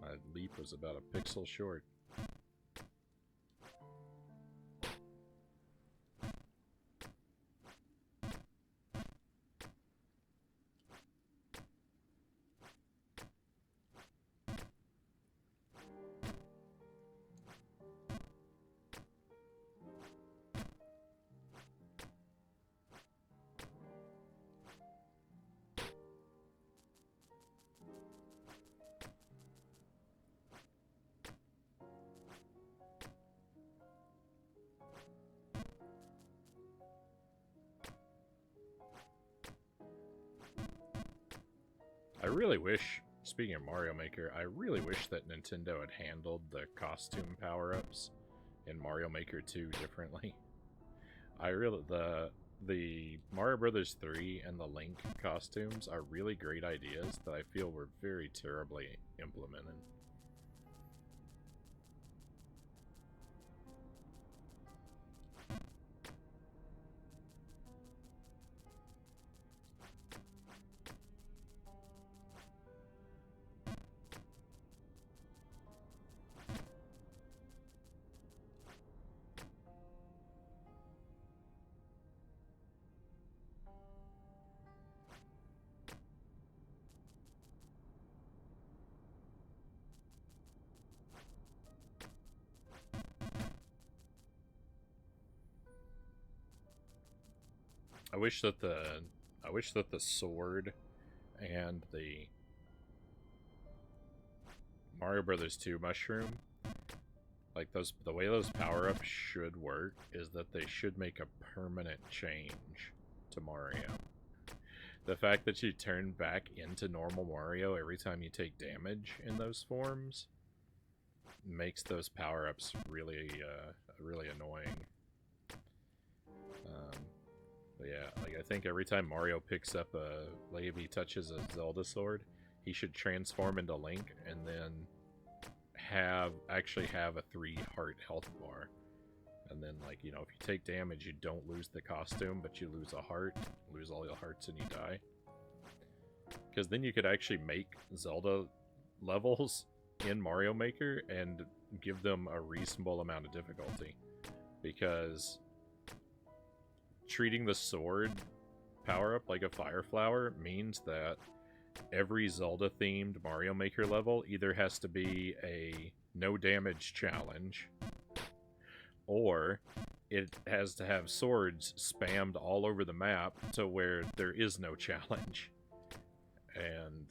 My leap was about a pixel short. I really wish, speaking of Mario Maker, I really wish that Nintendo had handled the costume power-ups in Mario Maker 2 differently. The Mario Brothers 3 and the Link costumes are really great ideas that I feel were very terribly implemented. I wish that the sword and the Mario Brothers 2 mushroom, like the way those power-ups should work is that they should make a permanent change to Mario. The fact that you turn back into normal Mario every time you take damage in those forms makes those power-ups really annoying. But yeah, like I think every time Mario picks up if he touches a Zelda sword, he should transform into Link and then actually have a 3 heart health bar. And then, like, you know, if you take damage, you don't lose the costume, but you lose a heart, lose all your hearts, and you die. Because then you could actually make Zelda levels in Mario Maker and give them a reasonable amount of difficulty. Because treating the sword power-up like a fire flower means that every Zelda-themed Mario Maker level either has to be a no-damage challenge, or it has to have swords spammed all over the map to where there is no challenge. And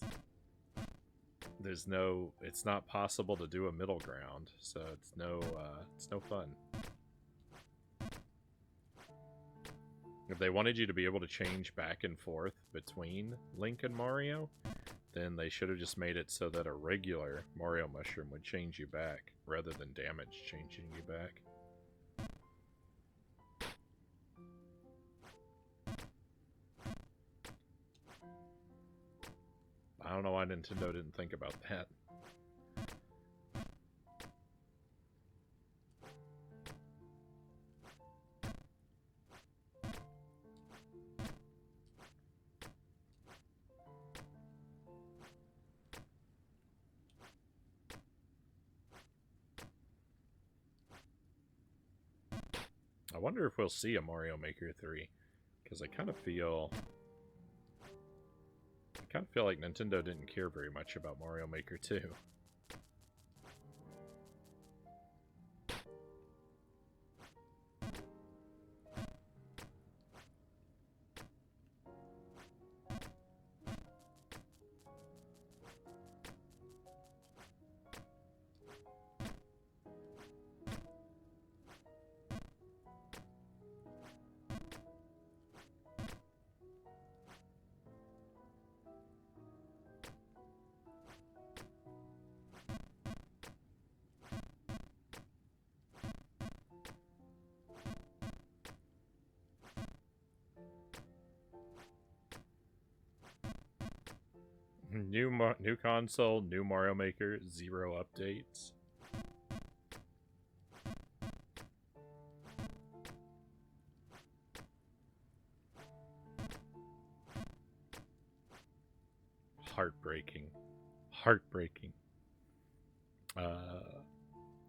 it's not possible to do a middle ground, so it's no fun. If they wanted you to be able to change back and forth between Link and Mario, then they should have just made it so that a regular Mario mushroom would change you back, rather than damage changing you back. I don't know why Nintendo didn't think about that. I wonder if we'll see a Mario Maker 3, because I kind of feel like Nintendo didn't care very much about Mario Maker 2. New console, new Mario Maker, 0 updates. Heartbreaking. Heartbreaking.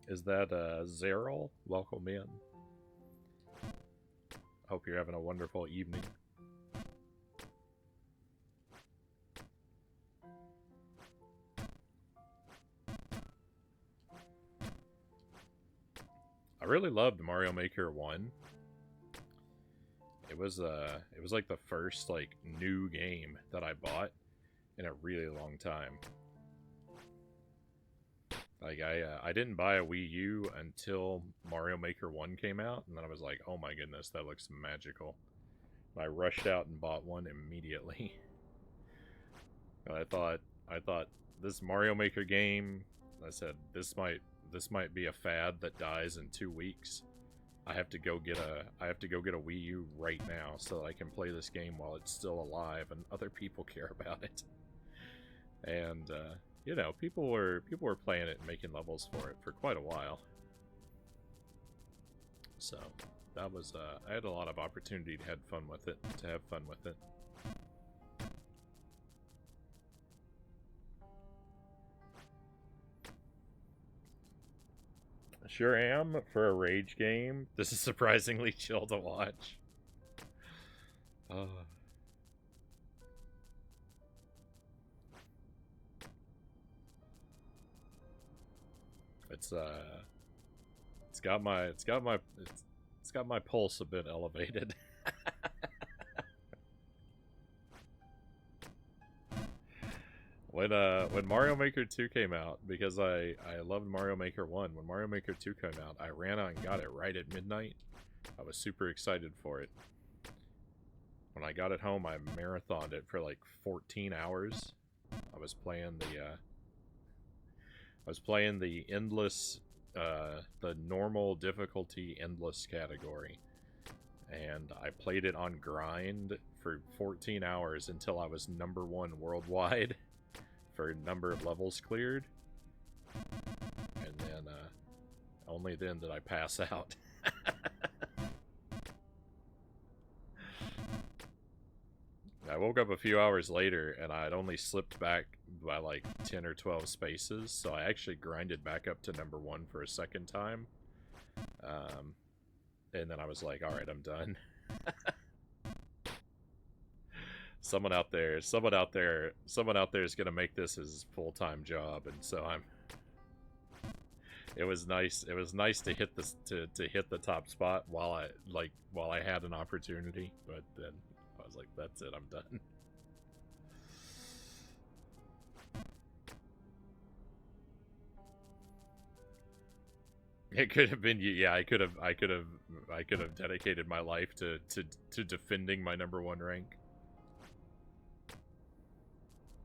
Is that Zeril? Welcome in. Hope you're having a wonderful evening. I really loved Mario Maker 1. It was like the first like new game that I bought in a really long time. Like I didn't buy a Wii U until Mario Maker 1 came out, and then I was like, "Oh my goodness, that looks magical." And I rushed out and bought one immediately. And I thought this Mario Maker game, I said this might be a fad that dies in 2 weeks. I have to go get a Wii U right now so that I can play this game while it's still alive and other people care about it. And you know, people were playing it and making levels for it for quite a while. So that was I had a lot of opportunity to have fun with it. Sure am. For a rage game, this is surprisingly chill to watch. It's got my pulse a bit elevated. When Mario Maker 2 came out, because I loved Mario Maker 1, when Mario Maker 2 came out, I ran out and got it right at midnight. I was super excited for it. When I got it home, I marathoned it for like 14 hours. I was playing the endless, the normal difficulty endless category. And I played it on grind for 14 hours until I was #1 worldwide for number of levels cleared. And then, only then did I pass out. I woke up a few hours later and I'd only slipped back by like 10 or 12 spaces, so I actually grinded back up to #1 for a second time. And then I was like, alright, I'm done. Someone out there is gonna make this his full-time job, and so It was nice. It was nice to hit this to hit the top spot while I had an opportunity, but then I was like, "That's it. I'm done." It could have been, yeah. I could have dedicated my life to defending my #1 rank.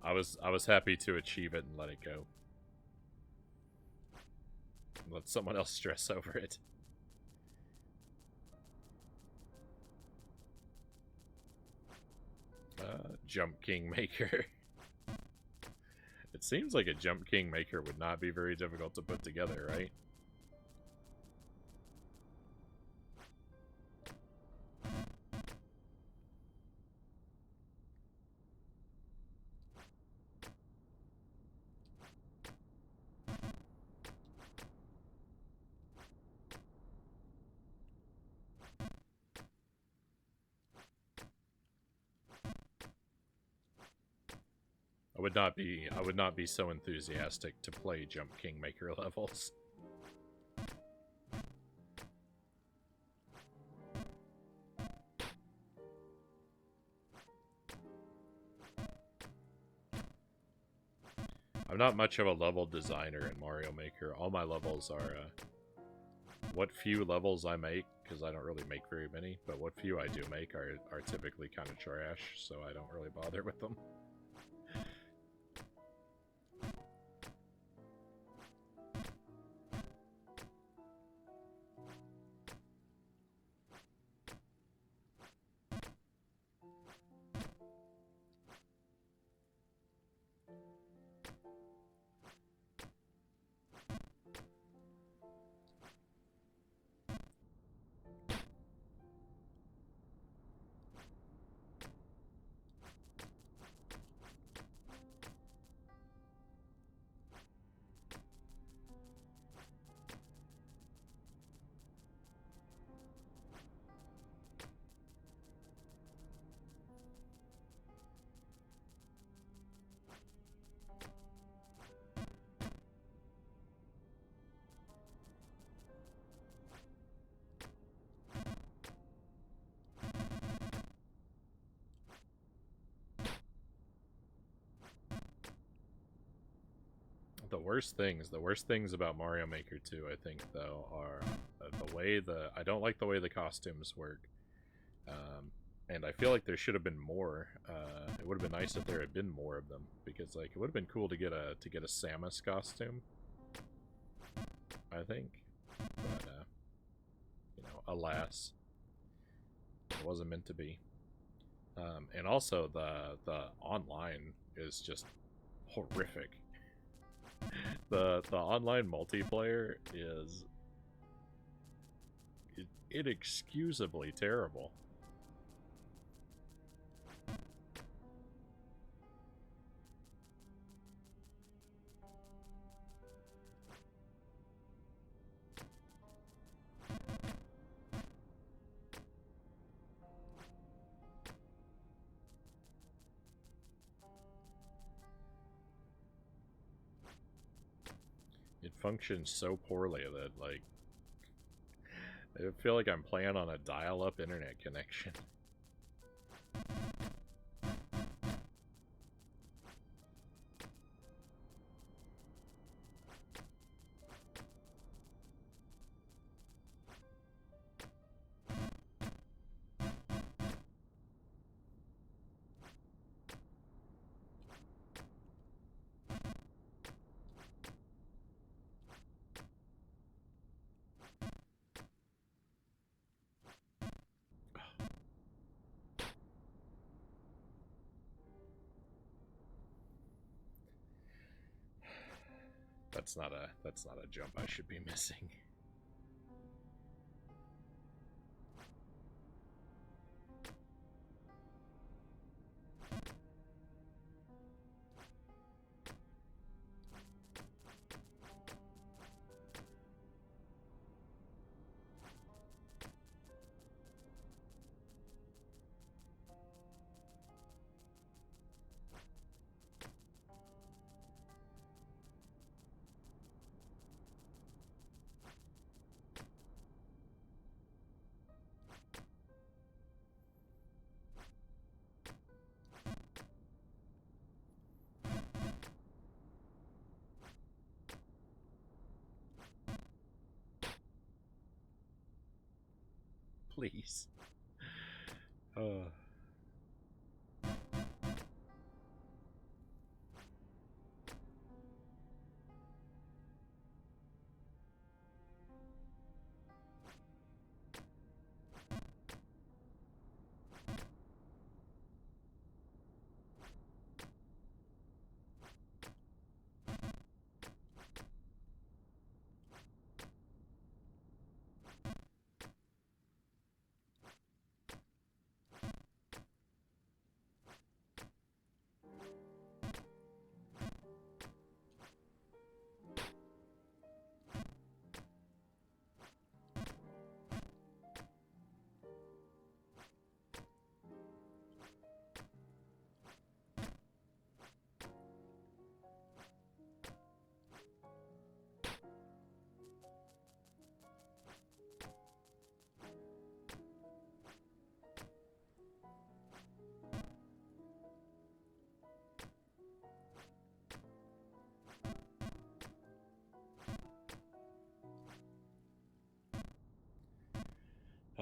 I was happy to achieve it and let it go. Let someone else stress over it. Jump Kingmaker. It seems like a Jump Kingmaker would not be very difficult to put together, right? I would not be so enthusiastic to play Jump Kingmaker levels. I'm not much of a level designer in Mario Maker. All my levels are, what few levels I make, because I don't really make very many, but what few I do make are typically kind of trash, so I don't really bother with them. The worst things about Mario Maker 2, I think, though, are I don't like the way the costumes work. And I feel like there should have been more. It would have been nice if there had been more of them, because like it would have been cool to get a Samus costume, I think. But you know, alas, it wasn't meant to be. And also the online is just horrific. The online multiplayer is inexcusably terrible. It functions so poorly that, like, I feel like I'm playing on a dial-up internet connection. That's not a jump I should be missing. Please. Uh.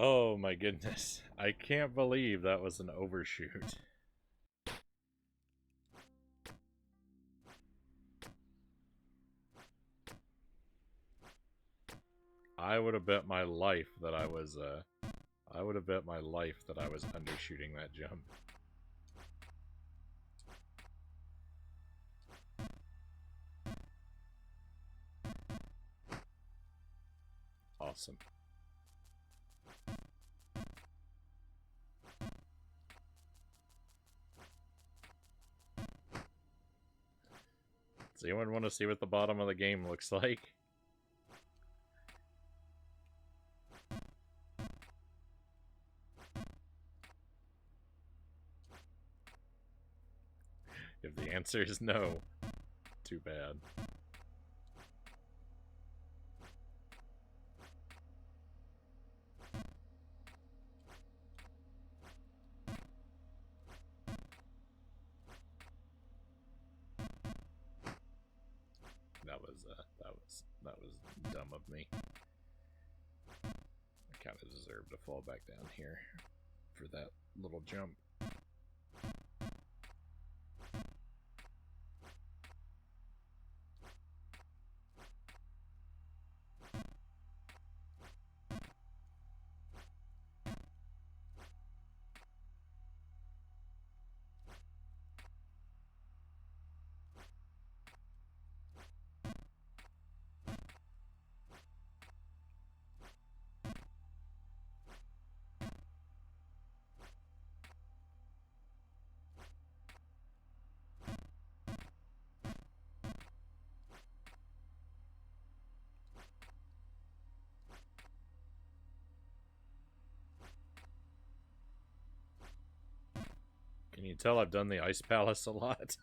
Oh my goodness. I can't believe that was an overshoot. I would have bet my life that I was undershooting that jump. Awesome. Does anyone want to see what the bottom of the game looks like? If the answer is no, too bad. That was dumb of me. I kind of deserve to fall back down here for that little jump. Can you tell I've done the Ice Palace a lot?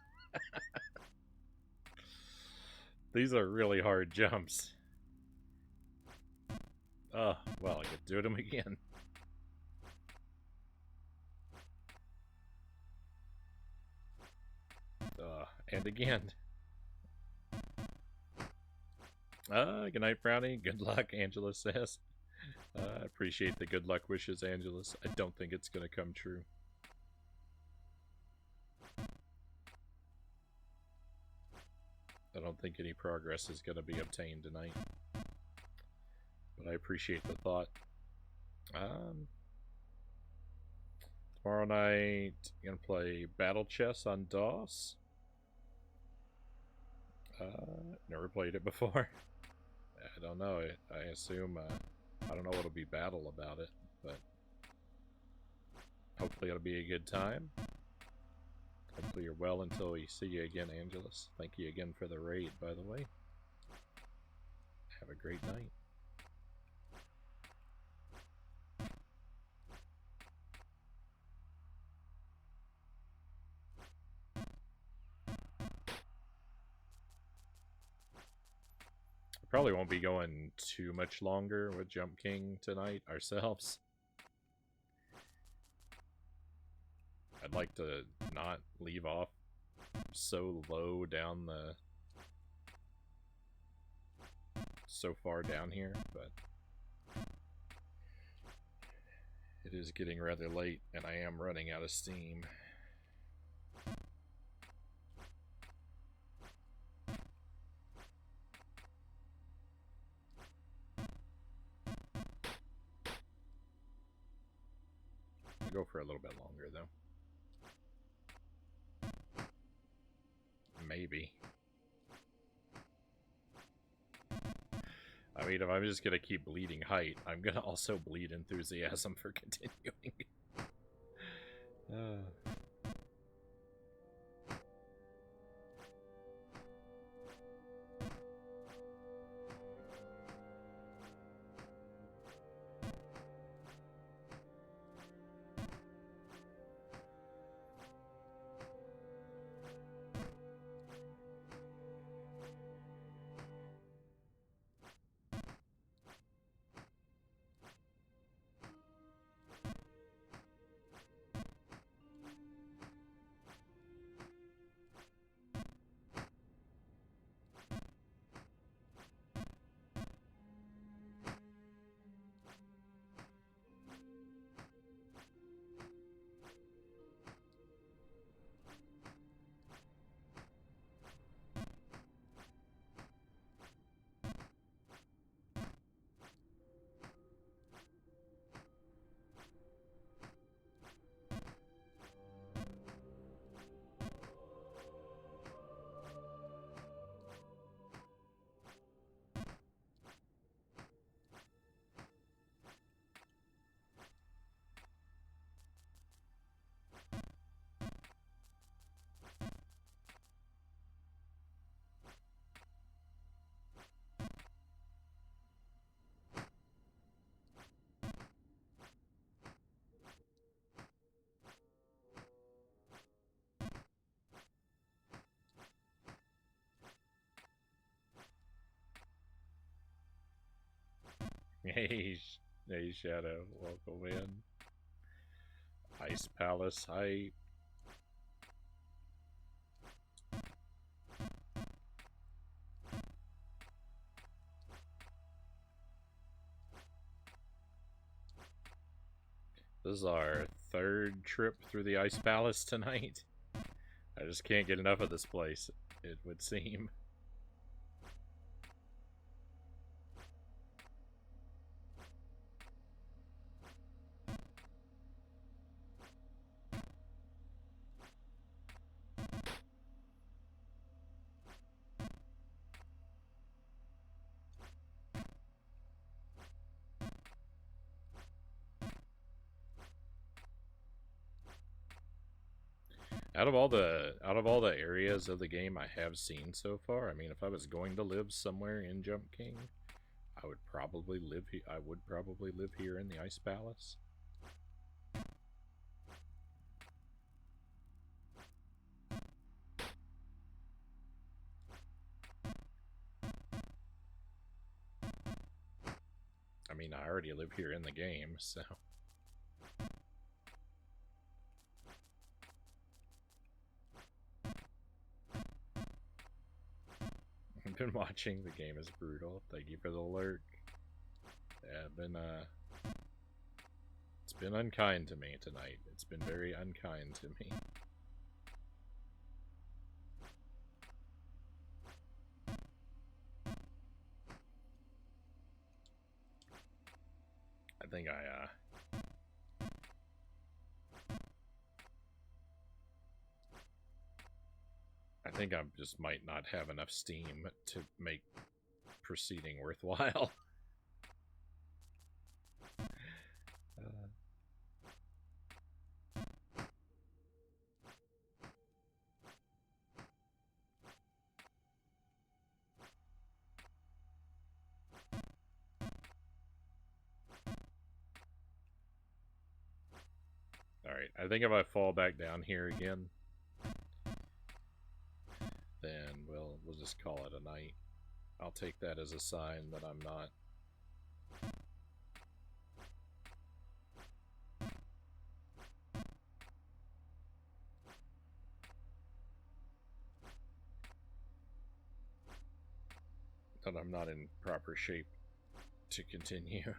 These are really hard jumps. Well, I could do them again. And again. Good night, Frownie. Good luck, Angela says. I appreciate the good luck wishes, Angelus. I don't think it's gonna come true. I don't think any progress is gonna be obtained tonight. But I appreciate the thought. Tomorrow night, gonna play Battle Chess on DOS. Never played it before. I don't know. I assume, I don't know what'll be battle about it, but hopefully it'll be a good time. Hopefully you're well until we see you again, Angelus. Thank you again for the raid, by the way. Have a great night. Probably won't be going too much longer with Jump King tonight ourselves. I'd like to not leave off so low down the... so far down here, but... It is getting rather late, and I am running out of steam. I'll go for a little bit longer, though. Maybe. I mean, if I'm just gonna keep bleeding height, I'm gonna also bleed enthusiasm for continuing. Hey, hey, Shadow, welcome in. Ice Palace height. This is our third trip through the Ice Palace tonight. I just can't get enough of this place, it would seem. Out of all the areas of the game I have seen so far, I mean, if I was going to live somewhere in Jump King, I would probably live here in the Ice Palace. I mean, I already live here in the game, so. I've been watching. The game is brutal. Thank you for the lurk. Yeah, it's been unkind to me tonight. It's been very unkind to me. I think I just might not have enough steam to make proceeding worthwhile. Alright, I think if I fall back down here again, then we'll just call it a night. I'll take that as a sign that I'm not. That I'm not in proper shape to continue.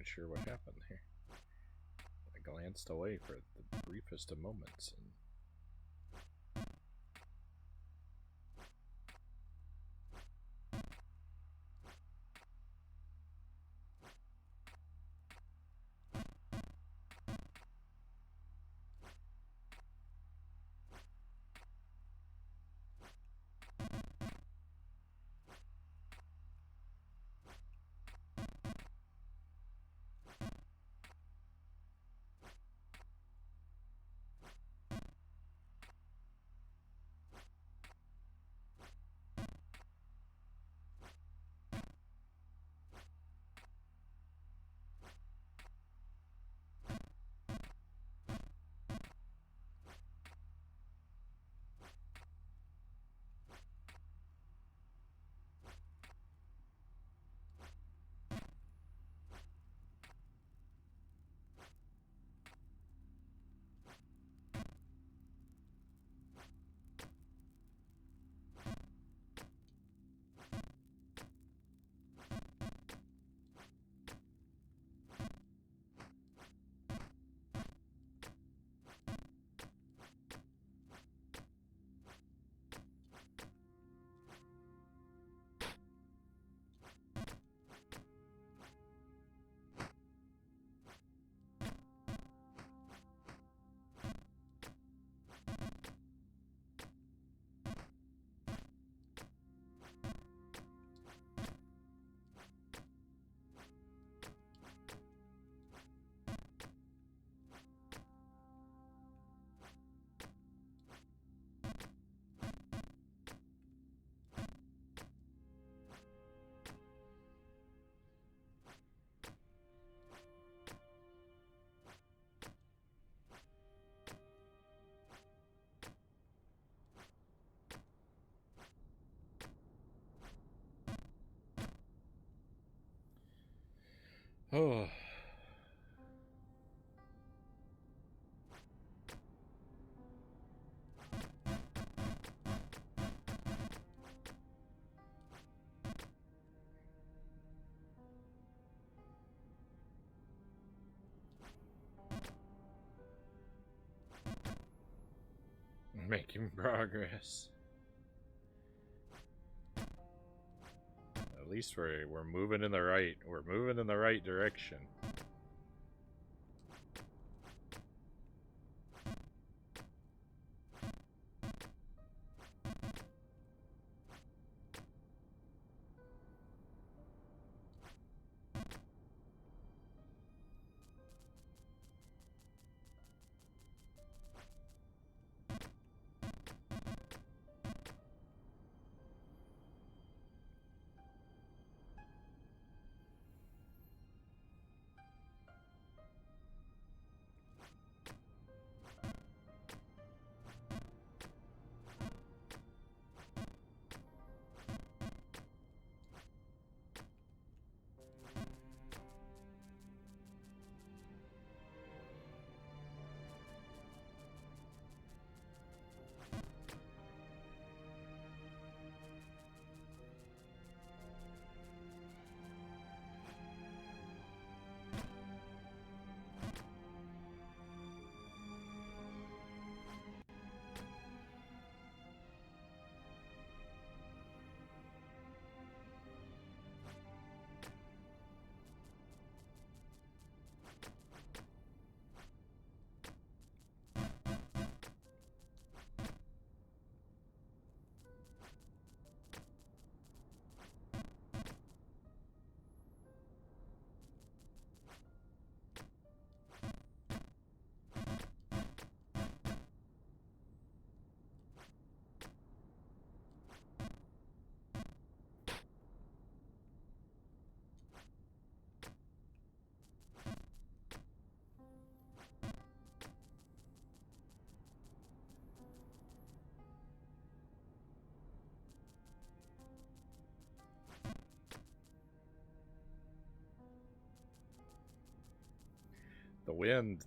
even sure what happened there. I glanced away for the briefest of moments and oh. Making progress. At least we're moving in the right direction.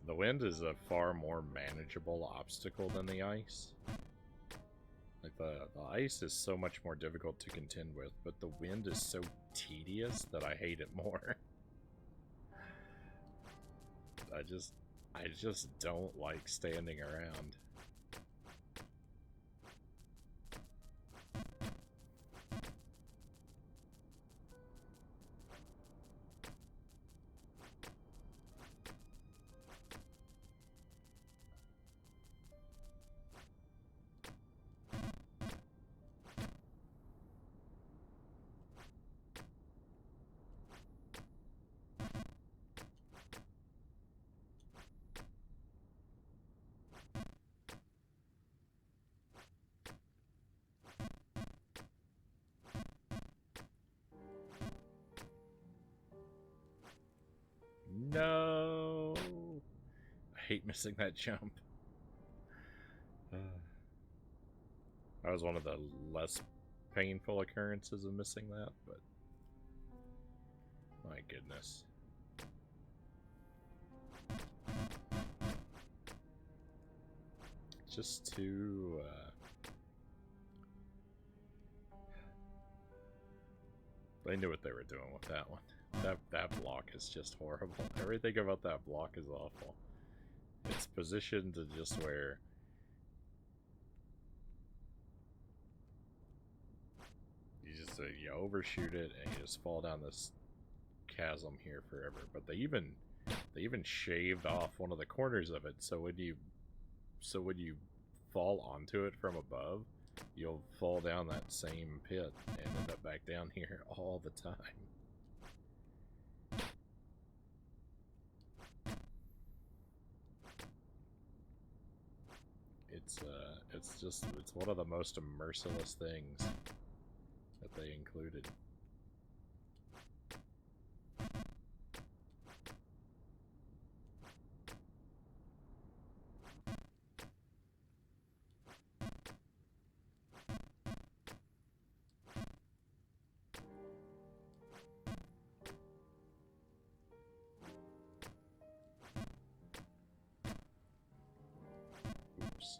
The wind is a far more manageable obstacle than the ice. Like the ice is so much more difficult to contend with, but the wind is so tedious that I hate it more. I just don't like standing around. No! I hate missing that jump. That was one of the less painful occurrences of missing that, but my goodness. Just too, they knew what they were doing with that one. That block is just horrible. Everything about that block is awful. It's positioned to just where you overshoot it and you just fall down this chasm here forever. But they even shaved off one of the corners of it, so when you fall onto it from above, you'll fall down that same pit and end up back down here all the time. It's one of the most merciless things that they included. Oops.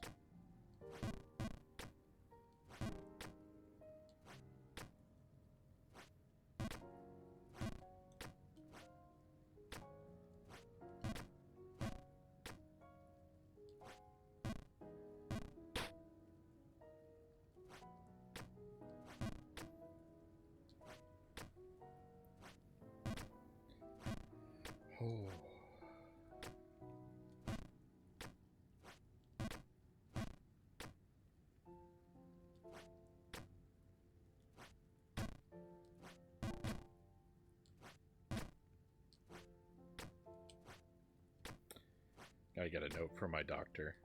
Oh. I got a note from my doctor.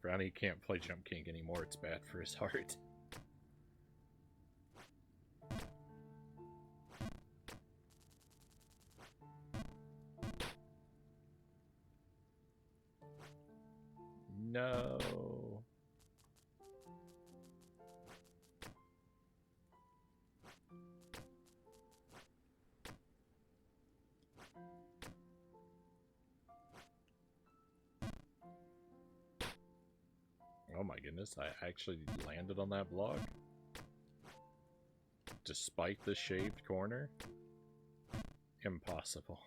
Frownie can't play Jump King anymore, it's bad for his heart. No. Oh my goodness, I actually landed on that block. Despite the shaved corner? Impossible.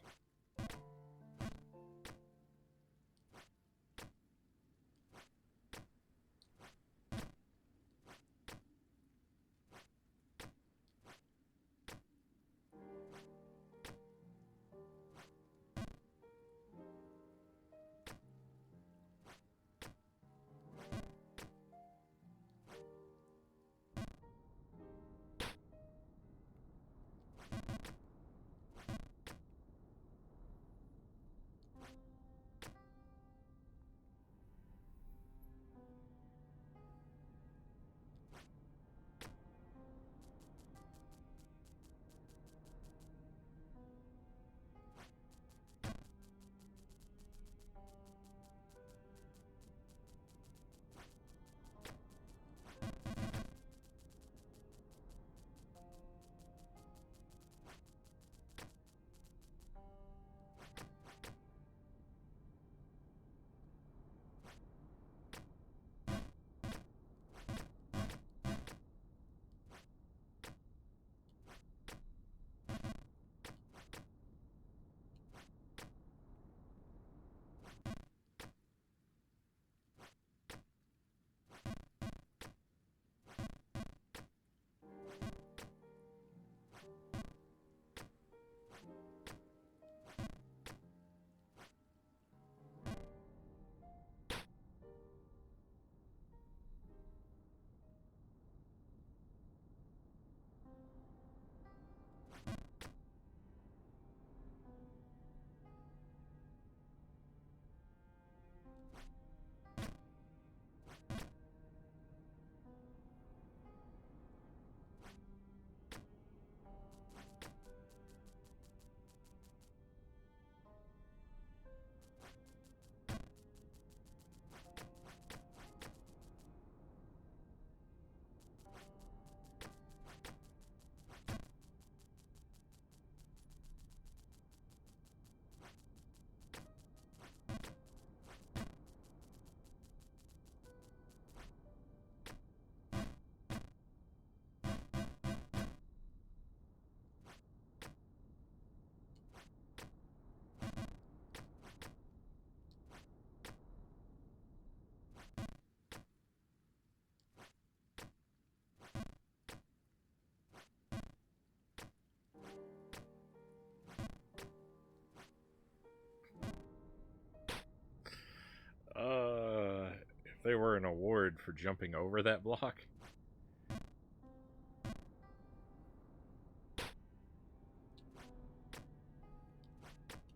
they were an award for jumping over that block.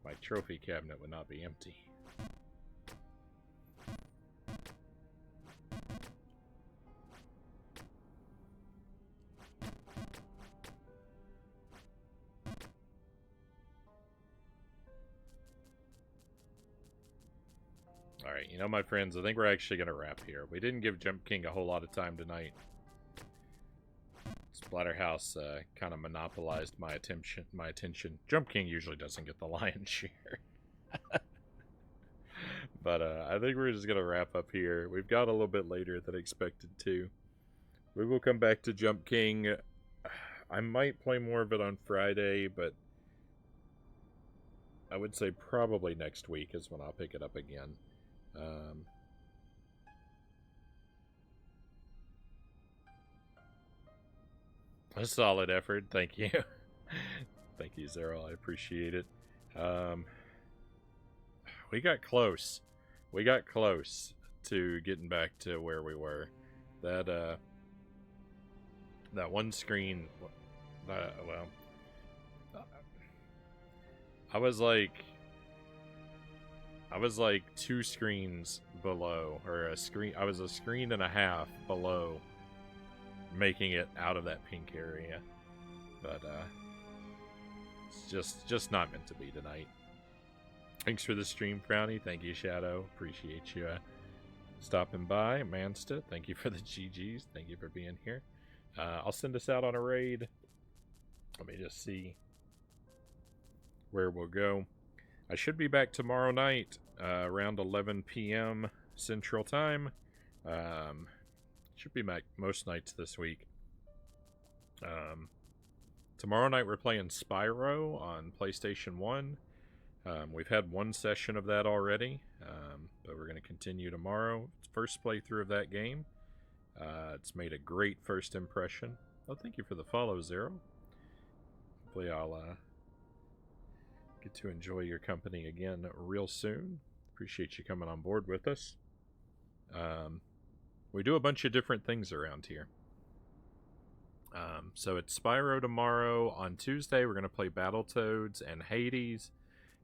My trophy cabinet would not be empty. Alright, you know, my friends, I think we're actually going to wrap here. We didn't give Jump King a whole lot of time tonight. Splatterhouse kind of monopolized my attention. Jump King usually doesn't get the lion's share. But I think we're just going to wrap up here. We've got a little bit later than expected to. We will come back to Jump King. I might play more of it on Friday, but I would say probably next week is when I'll pick it up again. A solid effort, thank you. Thank you, Zero, I appreciate it. We got close. We got close to getting back to where we were. That one screen, well, I was like 2 screens below, or a screen. I was a screen and a half below making it out of that pink area, but it's just not meant to be tonight. Thanks for the stream, Frownie. Thank you, Shadow. Appreciate you stopping by. Mansta, thank you for the GGs. Thank you for being here. I'll send us out on a raid. Let me just see where we'll go. I should be back tomorrow night around 11 p.m. Central Time. Should be back most nights this week. Tomorrow night we're playing Spyro on PlayStation 1. We've had one session of that already, but we're going to continue tomorrow. It's first playthrough of that game. It's made a great first impression. Oh, thank you for the follow, Zero. Hopefully I'll get to enjoy your company again real soon. Appreciate you coming on board with us. We do a bunch of different things around here. So it's Spyro tomorrow. On Tuesday, we're going to play Battletoads and Hades.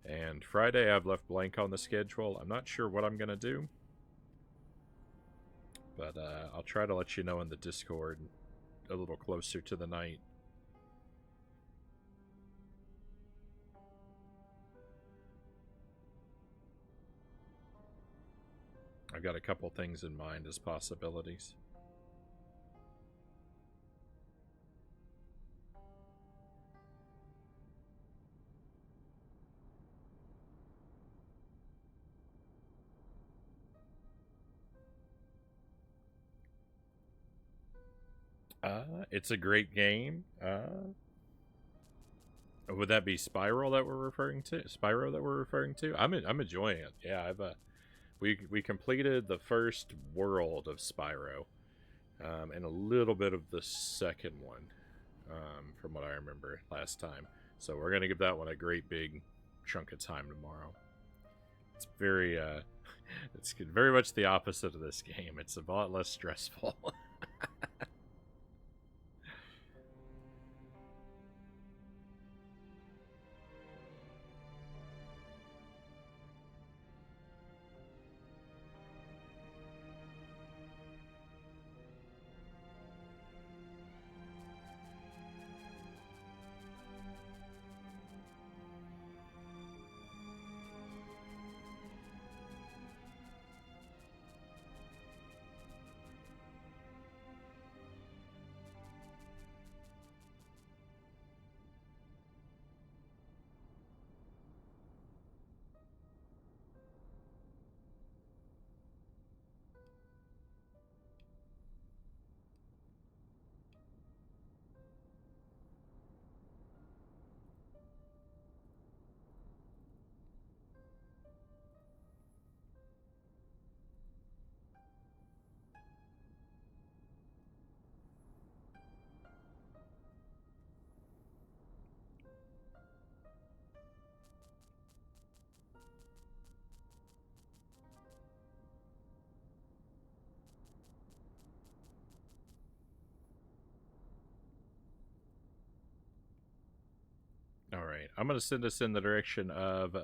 And Friday, I've left blank on the schedule. I'm not sure what I'm going to do. But I'll try to let you know in the Discord a little closer to the night. I've got a couple things in mind as possibilities. It's a great game. Would that be Spiral that we're referring to? Spyro that we're referring to? I'm enjoying it. Yeah, I've we completed the first world of Spyro, and a little bit of the second one, from what I remember last time. So we're gonna give that one a great big chunk of time tomorrow. It's very it's very much the opposite of this game. It's a lot less stressful. Alright, I'm going to send us in the direction of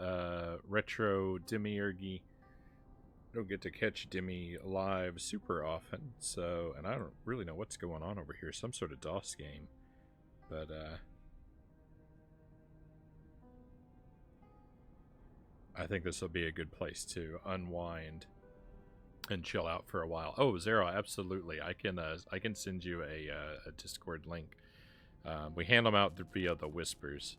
Retro Demiurgy. I don't get to catch Demi live super often, so, and I don't really know what's going on over here. Some sort of DOS game. But, I think this will be a good place to unwind and chill out for a while. Oh, Zero, absolutely. I can send you a Discord link. We hand them out via the whispers.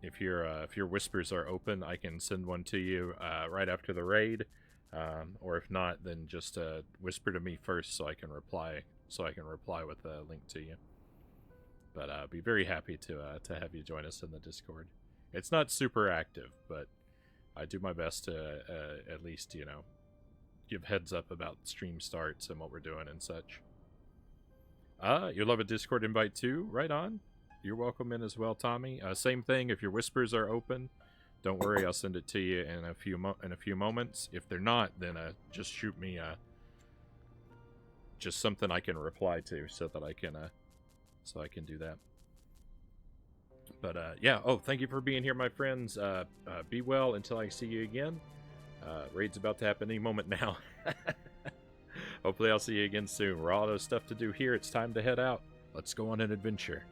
If your whispers are open, I can send one to you right after the raid. Or if not, then just whisper to me first so I can reply. So I can reply with a link to you. But be very happy to have you join us in the Discord. It's not super active, but I do my best to at least, you know, give heads up about stream starts and what we're doing and such. You'll love a Discord invite too. Right on. You're welcome in as well, Tommy. Same thing. If your whispers are open, don't worry. I'll send it to you in a few moments. If they're not, then just shoot me just something I can reply to so that I can do that. But yeah. Oh, thank you for being here, my friends. Be well until I see you again. Raid's about to happen any moment now. Hopefully I'll see you again soon. We're all out of stuff to do here. It's time to head out. Let's go on an adventure.